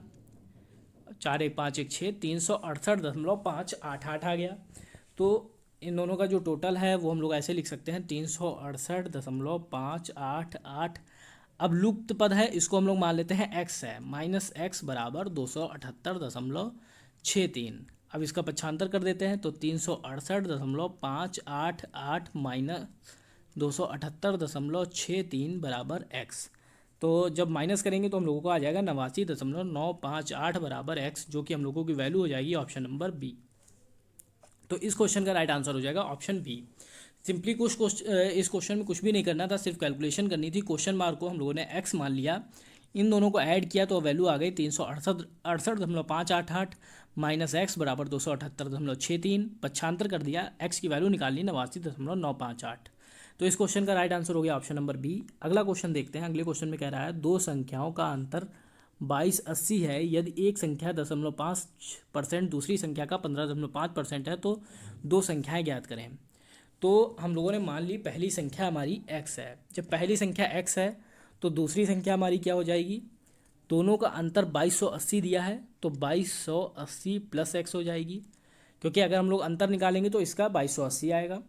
4 1 5 1 6 368.588 आ गया। तो इन दोनों का जो टोटल है वो हम लोग ऐसे लिख सकते हैं 368.588। अब लुप्त पद है, इसको हम लोग मान लेते हैं x है, माइनस x बराबर 278.63। अब इसका पक्षांतर कर देते हैं तो 368.588 माइनस 278.63 बराबर x। तो जब माइनस करेंगे तो हम लोगों को आ जाएगा 89.958 बराबर x, जो कि हम लोगों की वैल्यू हो जाएगी ऑप्शन नंबर बी। तो इस क्वेश्चन का राइट आंसर हो जाएगा ऑप्शन बी। सिंपली इस क्वेश्चन में कुछ भी नहीं करना था, सिर्फ कैलकुलेशन करनी थी। क्वेश्चन मार्क को हम लोगों ने x मान लिया, इन दोनों को ऐड किया तो वैल्यू आ गई 368.588 माइनस x बराबर 278.63। पक्षांतर कर दिया, x की वैल्यू निकाल ली 89.958। तो इस क्वेश्चन का राइट आंसर हो गया ऑप्शन नंबर बी। अगला क्वेश्चन देखते हैं। अगले क्वेश्चन में कह रहा है दो संख्याओं का अंतर 2280 है, यदि एक संख्या 0.5%, दूसरी संख्या का 15.5% है, तो दो संख्याएं ज्ञात करें। तो हम लोगों ने मान ली पहली संख्या हमारी x है। जब पहली संख्या x है तो दूसरी संख्या हमारी क्या हो जाएगी, दोनों का अंतर 2280 दिया है, तो 2280 प्लस x हो जाएगी, क्योंकि अगर हम लोग अंतर निकालेंगे तो इसका 2280 आएगा।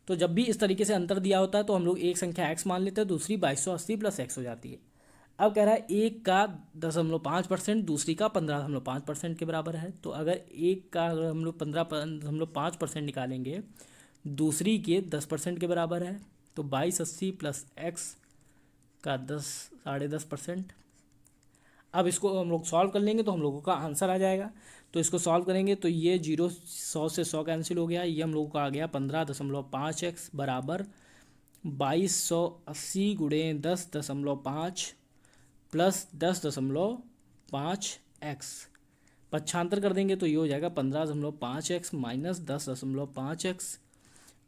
तो तो जब भी इस तरीके से अंतर दिया होता है तो हम लोग एक संख्या x मान लेते हैं, दूसरी 2280 प्लस x हो जाती है। अब कह रहा है एक का 10.5%, दूसरी का 15.5% के बराबर है। तो अगर एक का अगर हम लोग 15.5% निकालेंगे, दूसरी के 10% के बराबर है, तो 2280 प्लस एक्स का 10.5%। अब इसको हम लोग सॉल्व कर लेंगे तो हम लोगों का आंसर आ जाएगा। तो इसको सॉल्व करेंगे तो ये 100 से 100 कैंसिल हो गया, ये हम लोगों का आ गया 15.5x बराबर 2280 गुणे 10.5 प्लस 10.5x। पक्षांतर कर देंगे तो ये हो जाएगा 15.5x माइनस 10.5x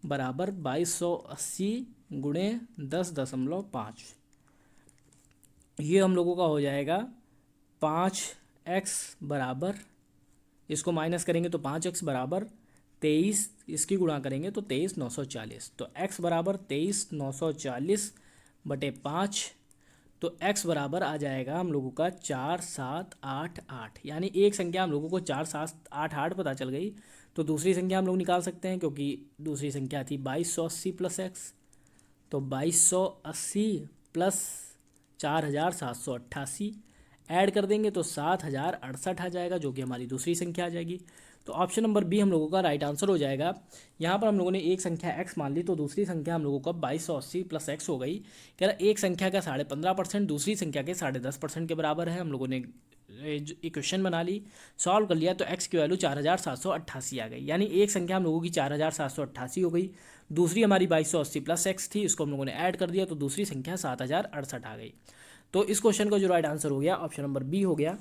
बराबर 2280 गुणे 10.5। ये हम लोगों का हो जाएगा 5x बराबर, इसको माइनस करेंगे तो 5x बराबर 23, इसकी गुणा करेंगे तो 23,940। तो x बराबर 23,940 बटे 5। तो x बराबर आ जाएगा हम लोगों का 4788। यानी एक संख्या हम लोगों को 4788 पता चल गई। तो दूसरी संख्या हम लोग निकाल सकते हैं, क्योंकि दूसरी संख्या थी 2280 प्लस x। तो 2280 प्लस 4788 ऐड कर देंगे तो 7068 आ जाएगा, जो कि हमारी दूसरी संख्या आ जाएगी। तो ऑप्शन नंबर बी हम लोगों का राइट आंसर हो जाएगा। यहाँ पर हम लोगों ने एक संख्या x मान ली, तो दूसरी संख्या हम लोगों का 2280 प्लस x हो गई। कह रहा एक संख्या का 15.5% दूसरी संख्या के 10.5% के बराबर है। हम लोगों ने इक्वेशन बना ली, सॉल्व कर लिया, तो x की वैल्यू 4788 आ गई। यानी एक संख्या हम लोगों की 4788 हो गई, दूसरी हमारी 2280 प्लस x थी, इसको हम लोगों ने ऐड कर दिया तो दूसरी संख्या 7068 आ गई। तो इस क्वेश्चन का जो राइट आंसर हो गया ऑप्शन नंबर बी हो गया।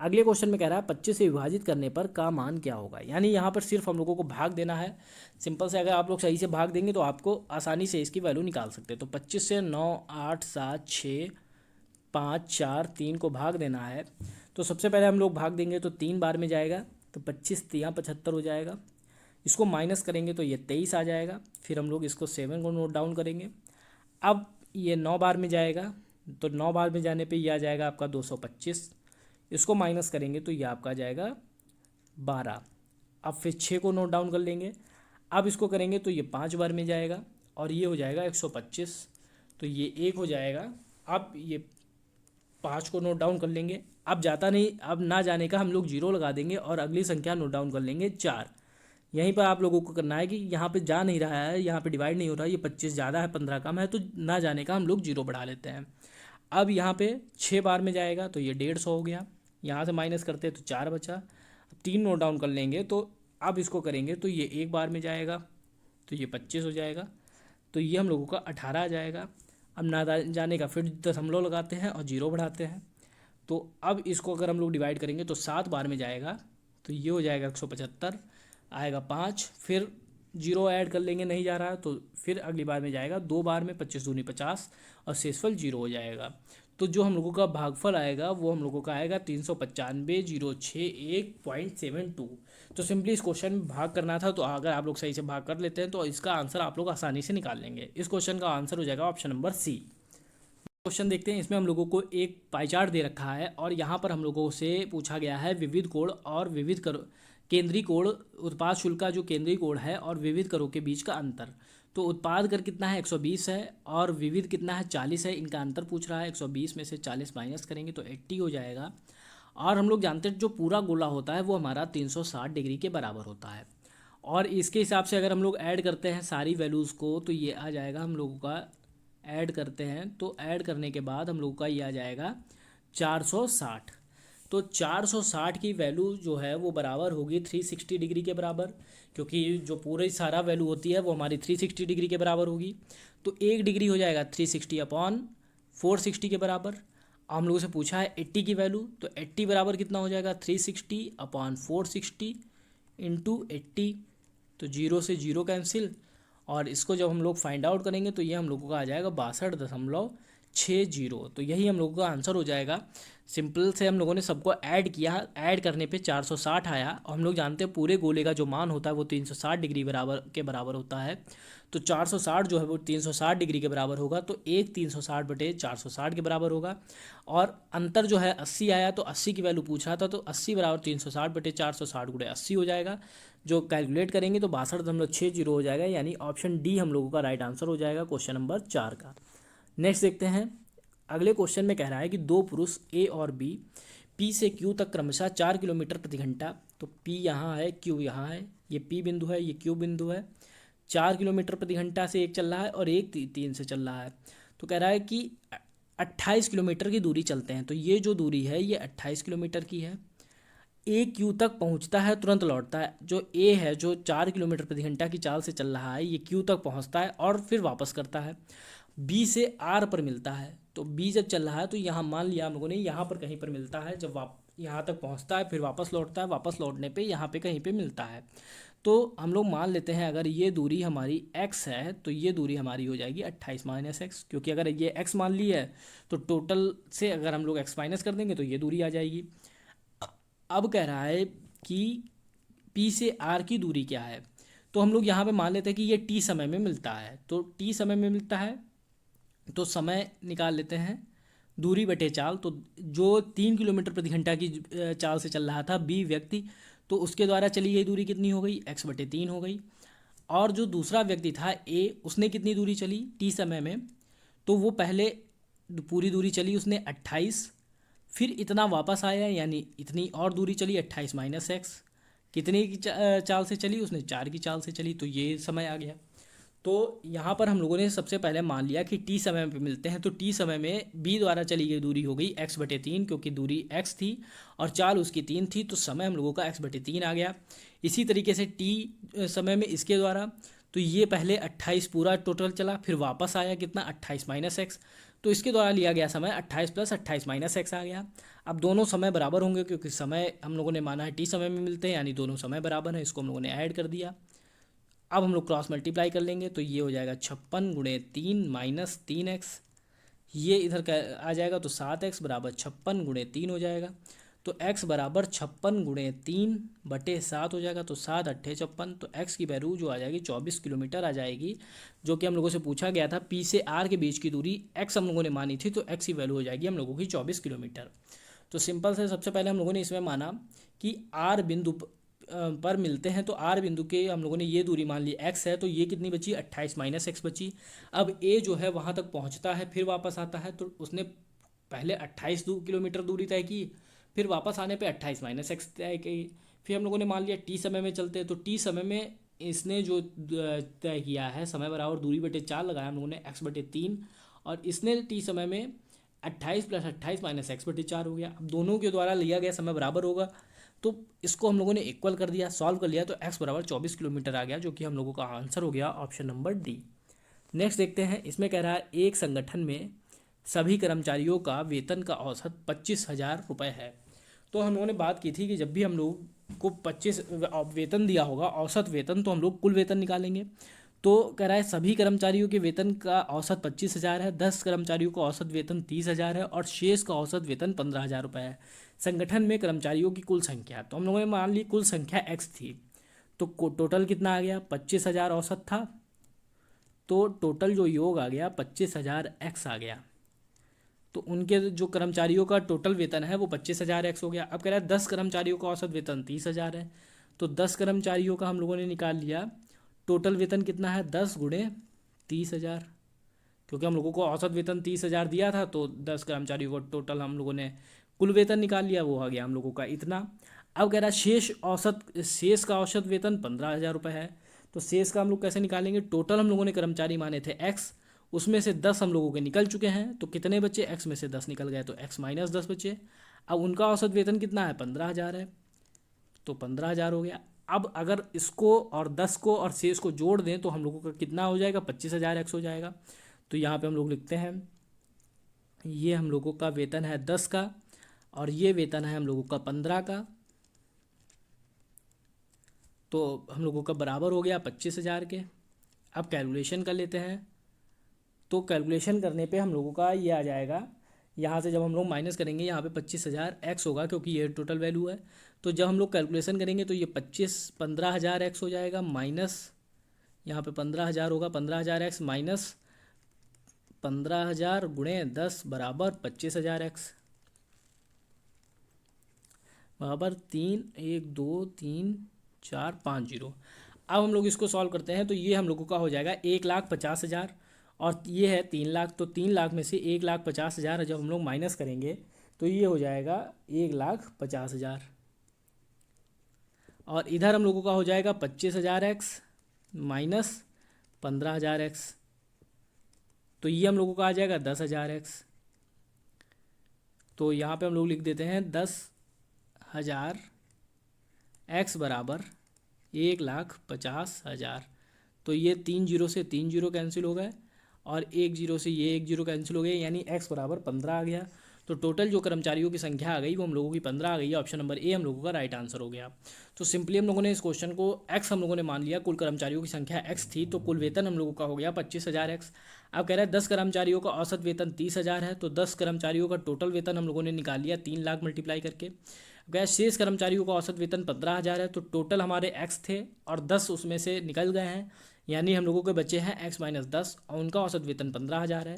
अगले क्वेश्चन में कह रहा है 25 से विभाजित करने पर का मान क्या होगा। यानी यहाँ पर सिर्फ हम लोगों को भाग देना है। सिंपल से अगर आप लोग सही से भाग देंगे तो आपको आसानी से इसकी वैल्यू निकाल सकते हैं। तो 25 से 9, 8, 7, 6, 5, 4, 3 को भाग देना है। तो सबसे पहले हम लोग भाग देंगे तो 3 बार में जाएगा, तो 25 यहाँ 75 हो जाएगा। इसको माइनस करेंगे तो ये 23 आ जाएगा। फिर हम लोग इसको 7 को नोट डाउन करेंगे। अब ये 9 बार में जाएगा, तो 9 बार में जाने पे ये आ जाएगा आपका 225। इसको माइनस करेंगे तो ये आपका आ जाएगा 12। अब फिर 6 को नोट डाउन कर लेंगे। अब इसको करेंगे तो ये 5 बार में जाएगा और ये हो जाएगा 125, तो ये 1 हो जाएगा। अब ये 5 को नोट डाउन कर लेंगे। अब जाता नहीं, अब ना जाने का हम लोग 0 लगा देंगे और अगली संख्या नोट डाउन कर लेंगे 4। यहीं पर आप लोगों को करना है कि यहाँ पे जा नहीं रहा है, यहाँ पे डिवाइड नहीं हो रहा है, ये 25 ज़्यादा है 15 कम है, तो ना जाने का हम लोग 0 बढ़ा लेते हैं। अब यहाँ पे 6 बार में जाएगा तो ये 150 हो गया। यहाँ से माइनस करते हैं तो 4 बचा। अब 3 नोट डाउन कर लेंगे, तो अब इसको करेंगे तो ये 1 बार में जाएगा तो ये 25 हो जाएगा। तो ये हम लोगों का 18 आ जाएगा। अब ना जाने का फिर दशमलव लगाते हैं और 0 बढ़ाते हैं। तो अब इसको अगर हम लोग डिवाइड करेंगे तो 7 बार में जाएगा, तो ये हो जाएगा 175 आएगा 5। फिर 0 ऐड कर लेंगे, नहीं जा रहा तो फिर अगली बार में जाएगा 2 बार में, 25 दूनी 50 और शेषफल 0 हो जाएगा। तो जो हम लोगों का भागफल आएगा वो हम लोगों का आएगा 395,061.72। तो सिंपली इस क्वेश्चन में भाग करना था, तो अगर आप लोग सही से भाग कर लेते हैं तो इसका आंसर आप लोग आसानी से निकाल लेंगे। इस क्वेश्चन का आंसर हो जाएगा ऑप्शन नंबर सी। क्वेश्चन देखते हैं। इसमें हम लोगों को एक पाई चार्ट दे रखा है और यहाँ पर हम लोगों से पूछा गया है विविध कोण और विविध कर केंद्रीय कोण, उत्पाद शुल्क का जो केंद्रीय कोण है और विविध करों के बीच का अंतर। तो उत्पाद कर कितना है 120 है और विविध कितना है 40 है। इनका अंतर पूछ रहा है। 120 में से 40 माइनस करेंगे तो 80 हो जाएगा। और हम लोग जानते हैं जो पूरा गोला होता है वो हमारा 360 डिग्री के बराबर होता है। और इसके हिसाब से अगर हम लोग ऐड करते हैं सारी वैल्यूज़ को तो ये आ जाएगा हम लोगों का, ऐड करते हैं तो ऐड करने के बाद हम लोगों का ये आ जाएगा 460। तो 460 की वैल्यू जो है वो बराबर होगी 360 डिग्री के बराबर, क्योंकि जो पूरी सारा वैल्यू होती है वो हमारी 360 डिग्री के बराबर होगी। तो 1 डिग्री हो जाएगा 360 अपॉन 460 के बराबर। हम लोगों से पूछा है 80 की वैल्यू, तो 80 बराबर कितना हो जाएगा 360 अपॉन 460 इंटू 80। तो 0 से 0 कैंसिल, और इसको जब हम लोग फाइंड आउट करेंगे तो ये हम लोगों का आ जाएगा 62.60। तो यही हम लोगों का आंसर हो जाएगा। सिंपल से हम लोगों ने सबको ऐड किया, ऐड करने पे 460 आया। और हम लोग जानते हैं पूरे गोले का जो मान होता है वो 360 डिग्री बराबर के बराबर होता है। तो 460 जो है वो 360 डिग्री के बराबर होगा, तो एक 360 बटे 460 के बराबर होगा। और अंतर जो है 80 आया, तो 80 की वैल्यू पूछ रहा था, तो 80 बराबर 360 बटे 460 गुणे 80 हो जाएगा, जो कैलकुलेट करेंगे तो 62.60 हो जाएगा, यानी ऑप्शन डी हम लोगों का राइट आंसर हो जाएगा क्वेश्चन नंबर 4 का। नेक्स्ट देखते हैं, अगले क्वेश्चन में कह रहा है कि दो पुरुष ए और बी पी से क्यू तक क्रमशः 4 किलोमीटर प्रति घंटा, तो पी यहाँ है, क्यू यहाँ है, ये पी बिंदु है, ये क्यू बिंदु है, 4 किलोमीटर प्रति घंटा से एक चल रहा है और एक 3 से चल रहा है। तो कह रहा है कि 28 किलोमीटर की दूरी चलते हैं, तो ये जो दूरी है ये 28 किलोमीटर की है। ए क्यू तक पहुंचता है, तुरंत लौटता है। जो ए है जो 4 किलोमीटर प्रति घंटा की चाल से चल रहा है, ये क्यू तक पहुंचता है और फिर वापस करता है। बी से आर पर मिलता है, तो बी जब चल रहा है तो यहाँ मान लिया हम लोगों ने यहाँ पर कहीं पर मिलता है, जब यहाँ तक पहुँचता है फिर वापस लौटता है, वापस लौटने पे यहाँ पे कहीं पे मिलता है। तो हम लोग मान लेते हैं अगर ये दूरी हमारी x है तो ये दूरी हमारी हो जाएगी 28 माइनस एक्स, क्योंकि अगर ये x मान ली है तो टोटल से अगर हम लोग x माइनस कर देंगे तो ये दूरी आ जाएगी। अब कह रहा है कि P से R की दूरी क्या है, तो हम लोग यहाँ पे मान लेते हैं कि ये t समय में मिलता है, तो t समय में मिलता है तो समय निकाल लेते हैं, दूरी बटे चाल। तो जो 3 किलोमीटर प्रति घंटा की चाल से चल रहा था बी व्यक्ति, तो उसके द्वारा चली गई दूरी कितनी हो गई, x/3 हो गई। और जो दूसरा व्यक्ति था ए, उसने कितनी दूरी चली टी समय में, तो वो पहले पूरी दूरी चली उसने 28, फिर इतना वापस आया यानी इतनी और दूरी चली 28 माइनस एक्स। कितने की चाल से चली, उसने 4 की चाल से चली, तो ये समय आ गया। तो यहाँ पर हम लोगों ने सबसे पहले मान लिया कि टी समय पे मिलते हैं, तो टी समय में बी द्वारा चली गई दूरी हो गई x/3, क्योंकि दूरी x थी और चाल उसकी 3 थी, तो समय हम लोगों का x/3 आ गया। इसी तरीके से टी समय में इसके द्वारा, तो ये पहले 28 पूरा टोटल चला, फिर वापस आया कितना 28 माइनस एक्स, तो इसके द्वारा लिया गया समय 28 + 28 माइनस एक्स आ गया। अब दोनों समय बराबर होंगे क्योंकि समय हम लोगों ने माना है टी समय में मिलते हैं, यानी दोनों समय बराबर हैं, इसको हम लोगों ने ऐड कर दिया। अब हम लोग क्रॉस मल्टीप्लाई कर लेंगे तो ये हो जाएगा 56 × 3 माइनस 3x, ये इधर का आ जाएगा तो 7x बराबर 56 × 3 हो जाएगा। तो x बराबर 56 × 3/7 हो जाएगा, तो 7 × 8 = 56, तो x की वैल्यू जो आ जाएगी 24 किलोमीटर आ जाएगी, जो कि हम लोगों से पूछा गया था। P से R के बीच की दूरी x हम लोगों ने मानी थी, तो x की वैल्यू हो जाएगी हम लोगों की 24 किलोमीटर। तो सिंपल से सबसे पहले हम लोगों ने इसमें माना कि R बिंदु पर मिलते हैं, तो आर बिंदु के हम लोगों ने ये दूरी मान ली x है, तो ये कितनी बची 28 माइनस एक्स बची। अब ए जो है वहाँ तक पहुँचता है फिर वापस आता है, तो उसने पहले 28 किलोमीटर दूरी तय की, फिर वापस आने पे 28 माइनस एक्स तय की। फिर हम लोगों ने मान लिया टी समय में चलते हैं, तो टी समय में इसने जो तय किया है समय बराबर दूरी बटे 4 लगाया हम लोगों ने x/3, और इसने टी समय में 28 + 28 माइनस x/4 हो गया। अब दोनों के द्वारा लिया गया समय बराबर होगा, तो इसको हम लोगों ने इक्वल कर दिया, सॉल्व कर लिया, तो x बराबर 24 किलोमीटर आ गया, जो कि हम लोगों का आंसर हो गया ऑप्शन नंबर डी। नेक्स्ट देखते हैं, इसमें कह रहा है एक संगठन में सभी कर्मचारियों का वेतन का औसत 25,000 रुपये है। तो हम लोगों ने बात की थी कि जब भी हम लोग को 25 वेतन दिया होगा, औसत वेतन, तो हम लोग कुल वेतन निकालेंगे। तो कह रहा है सभी कर्मचारियों के वेतन का औसत 25,000 है, 10 कर्मचारियों का औसत वेतन 30,000 है और शेष का औसत वेतन 15,000 रुपये है। संगठन में कर्मचारियों की कुल संख्या, तो हम लोगों ने मान ली कुल संख्या x थी, तो टोटल कितना आ गया 25,000 औसत था, तो टोटल जो योग आ गया 25,000 x आ गया। तो उनके जो कर्मचारियों का टोटल वेतन है वो 25,000 x हो गया। अब कह रहा है 10 कर्मचारियों का औसत वेतन 30,000 है, तो 10 कर्मचारियों का हम लोगों ने निकाल लिया टोटल वेतन कितना है 10 × 30,000, क्योंकि हम लोगों को औसत वेतन 30,000 दिया था, तो 10 कर्मचारियों को टोटल हम लोगों ने कुल वेतन निकाल लिया, वो आ गया हम लोगों का इतना। अब कह रहा है शेष का औसत वेतन 15,000 रुपये है, तो शेष का हम लोग कैसे निकालेंगे, टोटल हम लोगों ने कर्मचारी माने थे x, उसमें से 10 हम लोगों के निकल चुके हैं, तो कितने बचे, x में से 10 निकल गए तो x - 10 बचे। अब उनका औसत वेतन कितना है 15,000 है, तो 15,000 हो गया। अब अगर इसको और 10 को और शेष को जोड़ दें तो हम लोगों का कितना हो जाएगा 25,000 x हो जाएगा। तो यहाँ पे हम लोग लिखते हैं ये हम लोगों का वेतन है 10 का और ये वेतन है हम लोगों का 15 का, तो हम लोगों का बराबर हो गया 25,000 के। अब कैलकुलेशन कर लेते हैं, तो कैलकुलेशन करने पे हम लोगों का ये आ जाएगा, यहाँ से जब हम लोग माइनस करेंगे यहाँ पे 25,000 x होगा क्योंकि ये टोटल वैल्यू है, तो जब हम लोग कैलकुलेशन करेंगे तो ये 15,000 x हो जाएगा, माइनस यहाँ पे 15,000 होगा, 15,000 x माइनस 15,000 × 10 बराबर 25,000 x बराबर 3 1 2 3 450। अब हम लोग इसको सॉल्व करते हैं तो ये हम लोगों का हो जाएगा 1,50,000 और ये है 3 लाख, तो 3 लाख में से 1,50,000 जब हम लोग माइनस करेंगे तो ये हो जाएगा 1,50,000। और इधर हम लोगों का हो जाएगा 25,000 x माइनस 15,000 x, तो ये हम लोगों का आ जाएगा 10,000 x। तो यहाँ पे हम लोग लिख देते हैं 10,000 x बराबर 1,50,000। तो ये 3 जीरो से 3 जीरो कैंसिल हो गए और 1 जीरो से ये 1 जीरो कैंसिल हो गए, यानी x बराबर 15 आ गया। तो टोटल जो कर्मचारियों की संख्या आ गई वो हम लोगों की 15 आ गई। ऑप्शन नंबर ए हम लोगों का राइट आंसर हो गया। तो सिंपली हम लोगों ने इस क्वेश्चन को x हम लोगों ने मान लिया, कुल कर्मचारियों की संख्या x थी, तो कुल वेतन हम लोगों का हो गया 25,000 x। अब कह रहा है 10 कर्मचारियों का औसत वेतन 30,000 है, तो 10 कर्मचारियों का टोटल वेतन हम लोगों ने निकाल लिया 3 लाख मल्टीप्लाई करके। गया शेष कर्मचारियों का औसत वेतन 15,000 है, तो टोटल हमारे x थे और 10 उसमें से निकल गए हैं, यानी हम लोगों के बचे हैं x माइनस 10 और उनका औसत वेतन 15,000 है।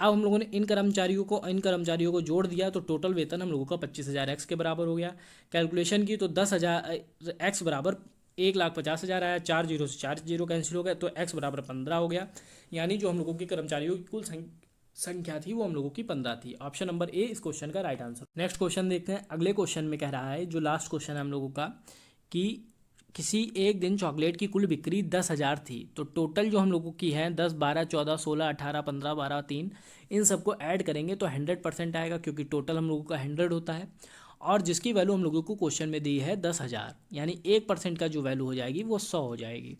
अब हम लोगों ने इन कर्मचारियों को जोड़ दिया तो टोटल वेतन हम लोगों का 25,000 x के बराबर हो गया। कैलकुलेशन की तो 10,000 x बराबर 1,50,000 आया, 4 जीरो से 4 जीरो कैंसिल हो गया, तो x बराबर 15 हो गया। यानी जो हम लोगों के कर्मचारियों की कुल संख्या थी वो हम लोगों की 15 थी। ऑप्शन नंबर ए इस क्वेश्चन का राइट आंसर। नेक्स्ट क्वेश्चन देखते हैं। अगले क्वेश्चन में कह रहा है, जो लास्ट क्वेश्चन है हम लोगों का, कि किसी एक दिन चॉकलेट की कुल बिक्री 10,000 थी, तो टोटल जो हम लोगों की है 10, 12, 14, 16, 18, 15, 12, 3, इन सबको ऐड करेंगे तो 100% आएगा, क्योंकि टोटल हम लोगों का 100 होता है। और जिसकी वैल्यू हम लोगों को क्वेश्चन में दी है 10,000, यानी 1% का जो वैल्यू हो जाएगी वो 100 हो जाएगी।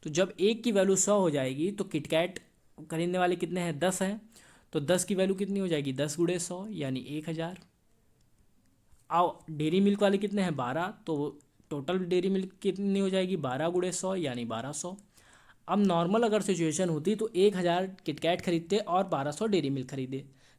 तो जब 1 की वैल्यू 100 हो जाएगी तो किटकैट खरीदने वाले कितने हैं, 10 हैं, तो 10 की वैल्यू कितनी हो जाएगी, 10 गुणे 100 यानी 1,000। आओ डेयरी मिल्क वाले कितने हैं, 12, तो टोटल डेयरी मिल्क कितनी हो जाएगी, 12 गुणे 100 यानी 1200। अब नॉर्मल अगर सिचुएशन होती तो 1,000 किटकैट खरीदते और 1200 डेयरी मिल्क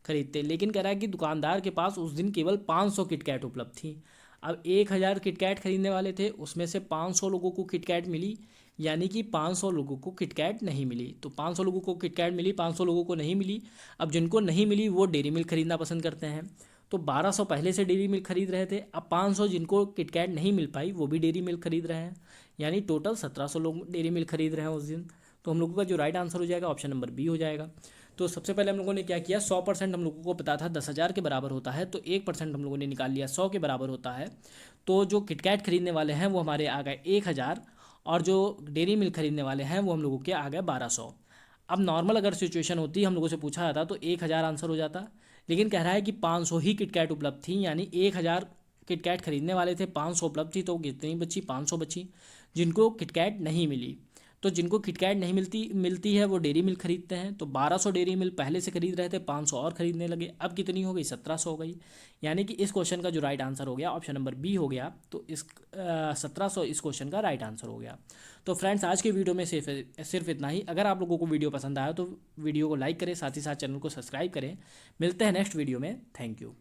खरीदते, लेकिन कह रहा है कि दुकानदार के पास उस दिन केवल 500 किटकैट उपलब्ध थी। अब 1,000 किटकैट खरीदने वाले थे, उसमें से 500 लोगों को किटकैट मिली, यानी कि 500 लोगों को किटकैट नहीं मिली। तो 500 लोगों को किटकैट मिली, 500 लोगों को नहीं मिली। अब जिनको नहीं मिली वो डेयरी मिल्क खरीदना पसंद करते हैं, तो 1200 पहले से डेयरी मिल्क खरीद रहे थे। अब 500 जिनको किटकैट नहीं मिल पाई वो भी डेयरी मिल्क खरीद रहे हैं, यानी टोटल 1700 लोग डेयरी मिल्क खरीद रहे हैं उस दिन। तो हम लोगों का जो राइट आंसर हो जाएगा ऑप्शन नंबर बी हो जाएगा। तो सबसे पहले हम लोगों ने क्या किया, 100% हम लोगों को पता था 10,000 के बराबर होता है, तो 1% हम लोगों ने निकाल लिया 100 के बराबर होता है। तो जो किटकैट खरीदने वाले हैं वो हमारे आ गए 1,000 और जो डेयरी मिल्क खरीदने वाले हैं वो हम लोगों के आ गए 1200। अब नॉर्मल अगर सिचुएशन होती हम लोगों से पूछा जाता तो 1,000 आंसर हो जाता, लेकिन कह रहा है कि 500 ही किटकैट उपलब्ध थी, यानी 1,000 किटकैट खरीदने वाले थे, 500 उपलब्ध थी, तो कितनी बची, 500 बची जिनको किटकैट नहीं मिली। तो जिनको किटकैट नहीं मिलती है वो डेयरी मिल्क खरीदते हैं, तो 1200 डेयरी मिल्क पहले से खरीद रहे थे, 500 और खरीदने लगे। अब कितनी हो गई, 1700 हो गई, यानी कि इस क्वेश्चन का जो राइट आंसर हो गया ऑप्शन नंबर बी हो गया। तो इस 1700 इस क्वेश्चन का राइट आंसर हो गया। तो फ्रेंड्स आज के वीडियो में सिर्फ इतना ही। अगर आप लोगों को वीडियो पसंद आया तो वीडियो को लाइक करें, साथ ही साथ चैनल को सब्सक्राइब करें। मिलते हैं नेक्स्ट वीडियो में। Thank you.